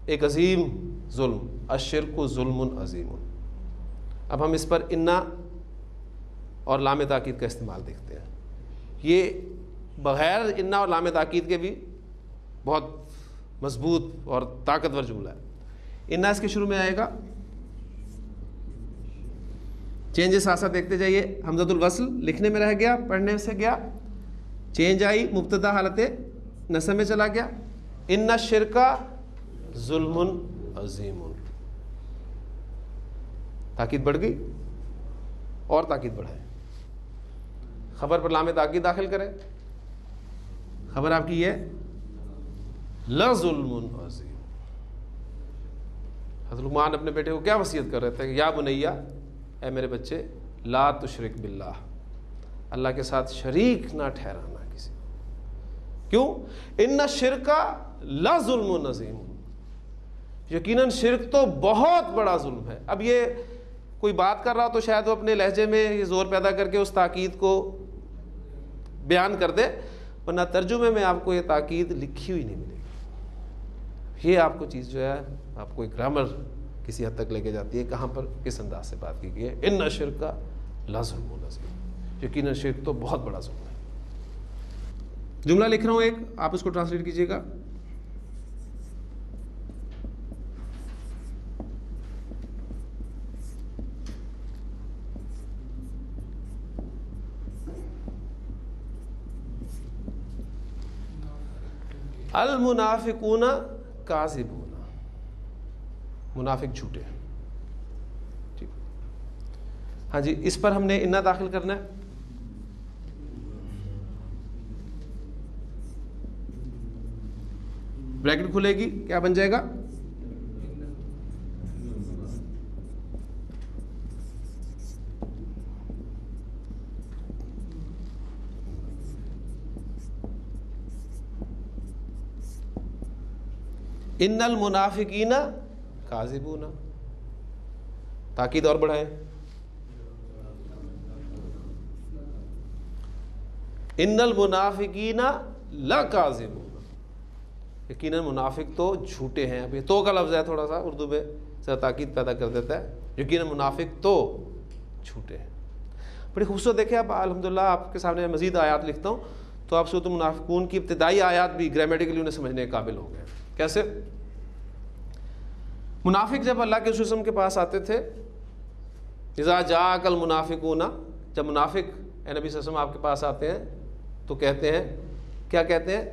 ایک عظیم ظلم، الشرک ظلم عظیم۔ اب ہم اس پر انا اور لام تاکید کا استعمال دیکھتے ہیں۔ یہ بغیر انا اور لام تاکید کے بھی بہت مضبوط اور طاقتور جملہ ہے۔ انا اس کے شروع میں آئے گا، چینج ساتھ ساتھ دیکھتے جائیے، حمزۃ الوصل لکھنے میں رہ گیا، پڑھنے سے گیا، چینج آئی، مبتدا حالت نصب میں چلا گیا، ان الشرک ظلم عظیم، تاکید بڑھ گئی اور تاکید بڑھائے، خبر پر لام تاکید داخل کریں، خبر آپ کی ہے لظلم عظیم۔ حضرت لقمان اپنے بیٹے کو کیا وصیت کر رہے تھے کہ یا بنیا، اے میرے بچے، لا تشرک باللہ، اللہ کے ساتھ شریک نہ ٹھہرانا کسی، کیوں؟ ان الشرک لظلم عظیم، یقیناً شرک تو بہت بڑا ظلم ہے۔ اب یہ کوئی بات کر رہا تو شاید وہ اپنے لہجے میں یہ زور پیدا کر کے اس تاکید کو بیان کر دے، ورنہ ترجمے میں آپ کو یہ تاکید لکھی ہوئی نہیں ملے گی۔ یہ آپ کو چیز جو ہے آپ کو ایک گرامر کسی حد تک لے کے جاتی ہے، کہاں پر کس انداز سے بات کی گئی ہے، ان الشرک لظلم عظیم، یقیناً شرک تو بہت بڑا ظلم ہے۔ جملہ لکھ رہا ہوں ایک، آپ اس کو ٹرانسلیٹ کیجئے گا۔ المنافقون کاذبون، منافق جھوٹے ہیں، ٹھیک، ہاں جی، اس پر ہم نے انا داخل کرنا ہے، بریکٹ کھلے گی، کیا بن جائے گا؟ ان المنافقین کاذبون، تاکید اور بڑھائیں، ان المنافقین لکاذبون، یقیناً منافق تو جھوٹے ہیں۔ اب یہ تو کا لفظ ہے، تھوڑا سا اردو میں ذرا تاکید پیدا کر دیتا ہے، یقیناً منافق تو جھوٹے ہیں۔ بڑی خوبصورت دیکھیں آپ الحمدللہ آپ کے سامنے مزید آیات لکھتا ہوں تو آپ سورۃ المنافقون کی ابتدائی آیات بھی گرامیٹیکلی انہیں سمجھنے کے قابل ہو گئے. کیسے؟ منافق جب اللہ کے رسول صلی اللہ علیہ وسلم کے پاس آتے تھے، اذا جاءک المنافقون، جب منافق اے نبی صلی اللہ علیہ وسلم آپ کے پاس آتے ہیں تو کہتے ہیں، کیا کہتے ہیں؟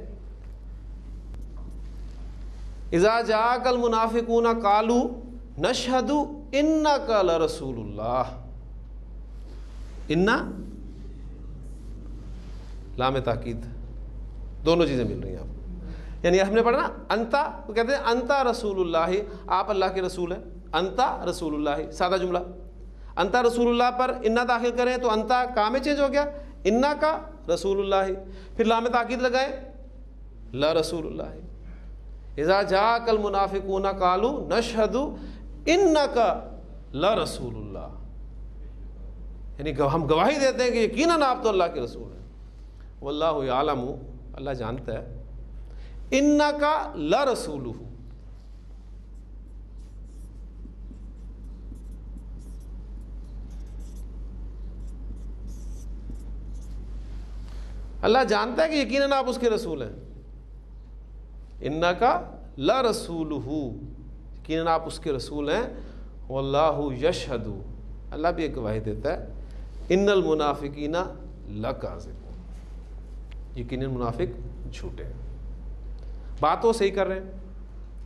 اذا جاءک المنافقون قالوا نشہد انک لرسول اللہ. انا لام تاکید، دونوں چیزیں مل رہی ہیں آپ کو. یعنی ہم نے پڑھا نا انتا، تو کہتے ہیں انتا رسول اللہ، آپ اللہ کے رسول ہیں. انتا رسول اللہ، سادہ جملہ. انتا رسول اللہ پر انا داخل کریں تو انتا کا میں چینج ہو گیا، انا کا رسول اللہ. پھر لام تاکید لگائیں لا رسول اللہ. اذا جاءک المنافقون قالوا نشہد انک لرسول اللہ، یعنی ہم گواہی دیتے ہیں کہ یقیناً آپ تو اللہ کے رسول ہیں. واللہ یعلم، اللہ جانتا ہے، انک لرسولہ، اللہ جانتا ہے کہ یقیناً آپ اس کے رسول ہیں. انک لرسولہ، یقیناً آپ اس کے رسول ہیں. واللہ یشہد، اللہ بھی ایک گواہی دیتا ہے، ان المنافقین لکاذبون، یقیناً منافق جھوٹے ہیں. بات وہ صحیح کر رہے ہیں،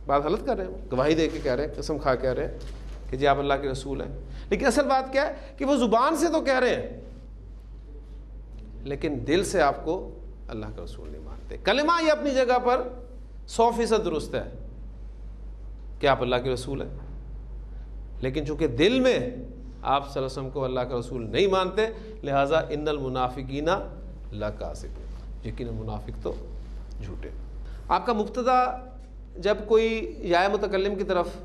بات غلط کر رہے ہیں، گواہی دے کے کہہ رہے ہیں، قسم کھا کہہ رہے ہیں کہ جی آپ اللہ کے رسول ہیں. لیکن اصل بات کیا ہے کہ وہ زبان سے تو کہہ رہے ہیں لیکن دل سے آپ کو اللہ کا رسول نہیں مانتے. کلمہ یہ اپنی جگہ پر 100% درست ہے کہ آپ اللہ کے رسول ہیں، لیکن چونکہ دل میں آپ صلی اللہ علیہ وسلم کو اللہ کا رسول نہیں مانتے، لہٰذا ان المنافقین لکاذبون، یقیناً منافق تو جھوٹے. آپ کا مبتدا جب کوئی یا متکلم کی طرف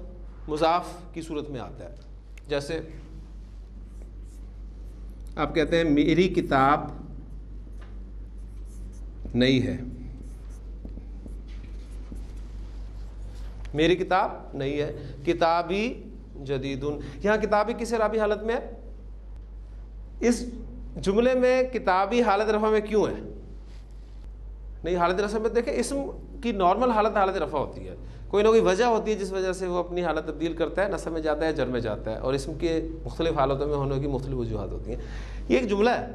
مضاف کی صورت میں آتا ہے، جیسے آپ کہتے ہیں میری کتاب نئی ہے، میری کتاب نئی ہے، کتابی جدیدن. یہاں کتابی کس اعرابی حالت میں ہے؟ اس جملے میں کتابی حالت رفع میں کیوں ہے؟ نہیں، حالت رفع میں دیکھیں اسم کی نارمل حالت رفع ہوتی ہے، کوئی نہ کوئی وجہ ہوتی ہے جس وجہ سے وہ اپنی حالت تبدیل کرتا ہے، نصب میں جاتا ہے، جر میں جاتا ہے، اور اسم کے مختلف حالتوں میں ہونے کی مختلف وجوہات ہوتی ہیں. یہ ایک جملہ ہے،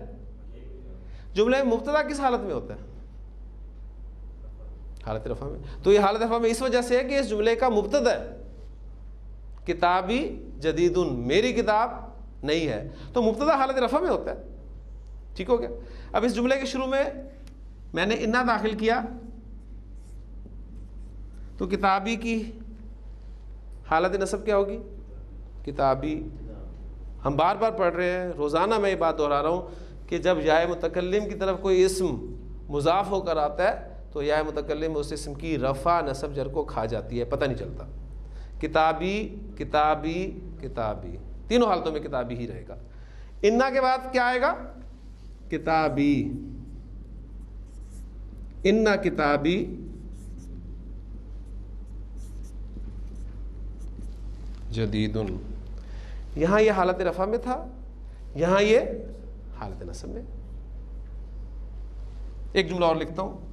جملے میں مبتدا کس حالت میں ہوتا ہے؟ حالت رفع میں. تو یہ حالت رفع میں اس وجہ سے ہے کہ اس جملے کا مبتدا ہے کتابی جدیدن، میری کتاب نئی ہے، تو مبتدا حالت رفع میں ہوتا ہے. ٹھیک ہو گیا؟ اب اس جملے کے شروع میں نے انا داخل کیا تو کتابی کی حالت نصب کیا ہوگی؟ کتابی. ہم بار بار پڑھ رہے ہیں، روزانہ میں یہ بات دہرا رہا ہوں کہ جب یا متکلم کی طرف کوئی اسم مضاف ہو کر آتا ہے تو یا متکلم اس اسم کی رفع نصب جر کو کھا جاتی ہے، پتہ نہیں چلتا. کتابی کتابی کتابی، تینوں حالتوں میں کتابی ہی رہے گا. انا کے بعد کیا آئے گا؟ کتابی. انا کتابی جدیدن. یہاں یہ حالت رفع میں تھا، یہاں یہ حالت نصب میں. ایک جملہ اور لکھتا ہوں.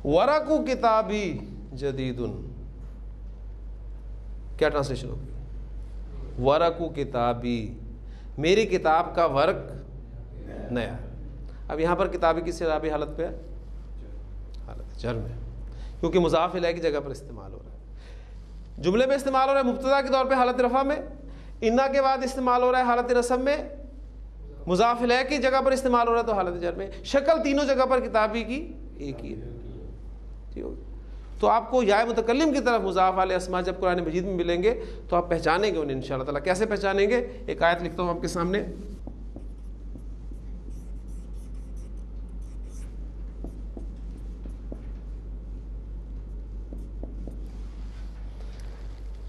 ورق کتابی جدیدن، کیا ٹرانسلیشن ہوگی؟ ورق کتابی، میری کتاب کا ورق نیا. اب یہاں پر کتابی کس اعرابی حالت پہ ہے؟ حالت جر میں، کیونکہ مضاف الیہ کی جگہ پر استعمال ہو رہا ہے. جملے میں استعمال ہو رہا ہے مبتدا کے طور پہ حالت رفع میں، انا کے بعد استعمال ہو رہا ہے حالت نصب میں، مضاف الیہ کی جگہ پر استعمال ہو رہا ہے تو حالت جر میں. شکل تینوں جگہ پر کتابی کی ایک ہی ہے. تو آپ کو یا متکلم کی طرف مضاف والے اسما جب قرآن مجید میں ملیں گے تو آپ پہچانیں گے انہیں انشاءاللہ تعالیٰ. کیسے پہچانیں گے؟ ایک آیت لکھتا ہوں آپ کے سامنے.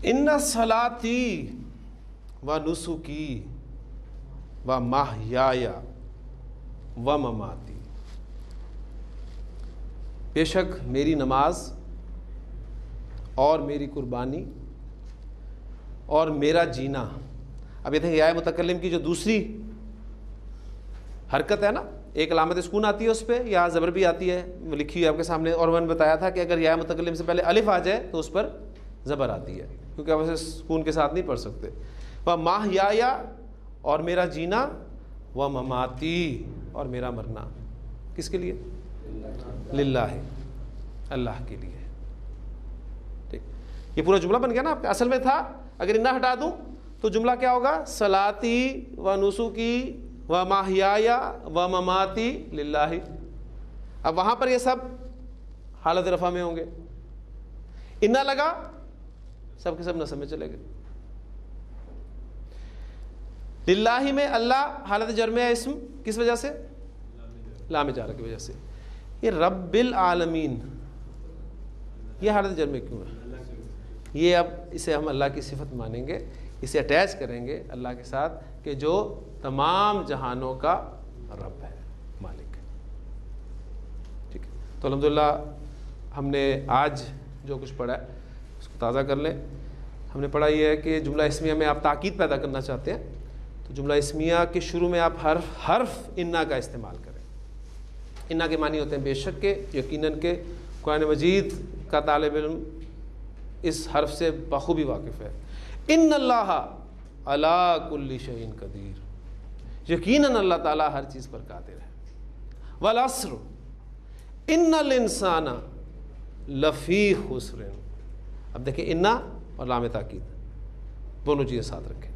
ان صلاتی و نسکی و محیایا و مماتی بے شک میری نماز اور میری قربانی اور میرا جینا. اب یہ دیکھیں یا متکلم کی جو دوسری حرکت ہے نا, ایک علامت سکون آتی ہے اس پہ, یا زبر بھی آتی ہے, وہ لکھی ہوئی آپ کے سامنے, اور میں نے بتایا تھا کہ اگر یا متکلم سے پہلے الف آ جائے تو اس پر زبر آتی ہے, کیونکہ آپ اسے سکون کے ساتھ نہیں پڑھ سکتے. وہ ماہیا اور میرا جینا, وہ مماتی اور میرا مرنا. کس کے لیے؟ للہ, اللہ کے لیے. ٹھیک, یہ پورا جملہ بن گیا نا آپ کا. اصل میں تھا اگر انہا ہٹا دوں تو جملہ کیا ہوگا؟ صلاتی و نسکی و ماہیا و مماتی للہ. اب وہاں پر یہ سب حالت رفع میں ہوں گے, انہا لگا سب کے سب نصب میں چلے گئے. للہ میں اللہ حالت جر میں ہے اسم, کس وجہ سے؟ لام جارہ کی وجہ سے. یہ رب العالمین یہ حالت جر میں کیوں ہے؟ یہ اب اسے ہم اللہ کی صفت مانیں گے, اسے اٹیچ کریں گے اللہ کے ساتھ کہ جو تمام جہانوں کا رب ہے, مالک ہے. ٹھیک ہے, تو الحمدللہ ہم نے آج جو کچھ پڑھا ہے اس کو تازہ کر لیں. ہم نے پڑھا یہ ہے کہ جملہ اسمیہ میں آپ تاکید پیدا کرنا چاہتے ہیں تو جملہ اسمیہ کے شروع میں آپ حرف انا کا استعمال کریں. انا کے معنی ہوتے ہیں بے شک کے, یقیناً کے. قرآن مجید کا طالب علم اس حرف سے بخوبی واقف ہے. ان اللہ علی کل شیء قدیر, یقیناً اللہ تعالیٰ ہر چیز پر قادر ہے. والعصر ان الانسان لفی خسر. اب دیکھیں انا اور لام تاکید دونوں چیزیں ساتھ رکھیں.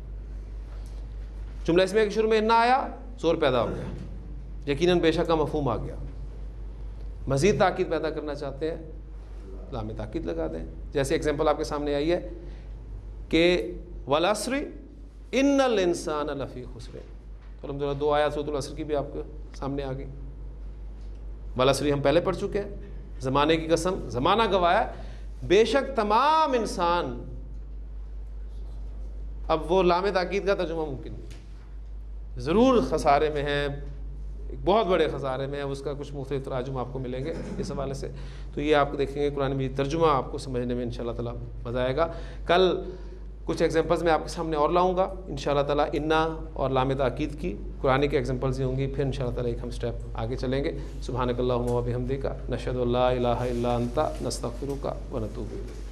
جملہ اسمیہ کے شروع میں انا آیا, زور پیدا ہو گیا, یقیناً بے شک کا مفہوم آ گیا. مزید تاکید پیدا کرنا چاہتے ہیں لام تاکید لگا دیں. جیسے اگزامپل آپ کے سامنے آئی ہے کہ والعصر ان الانسان لفی خسر. تو الحمدللہ دو آیات سورۃ العصر کی بھی آپ کے سامنے آ گئی. والعصر ہم پہلے پڑھ چکے ہیں, زمانے کی قسم, زمانہ گواہ ہے, بے شک تمام انسان. اب وہ لام تاکید کا ترجمہ ممکن نہیں, ضرور خسارے میں ہے, ایک بہت بڑے خسارے میں ہے, اس کا کچھ مختلف تراجم آپ کو ملیں گے اس حوالے سے. تو یہ آپ کو دیکھیں گے قرآن میں ترجمہ آپ کو سمجھنے میں انشاءاللہ تعالیٰ مزہ آئے گا. کل کچھ ایگزامپلز میں آپ کے سامنے اور لاؤں گا انشاءاللہ تعالیٰ. انا اور لام تاکید کی قرآن کی ایگزامپلز ہی ہوں گی, پھر انشاءاللہ تعالیٰ ایک ہم سٹیپ آگے چلیں گے. سبحانک اللہم و بحمدک نشہد ان لا الہ الا انت نستغفرک و نتوب الیک.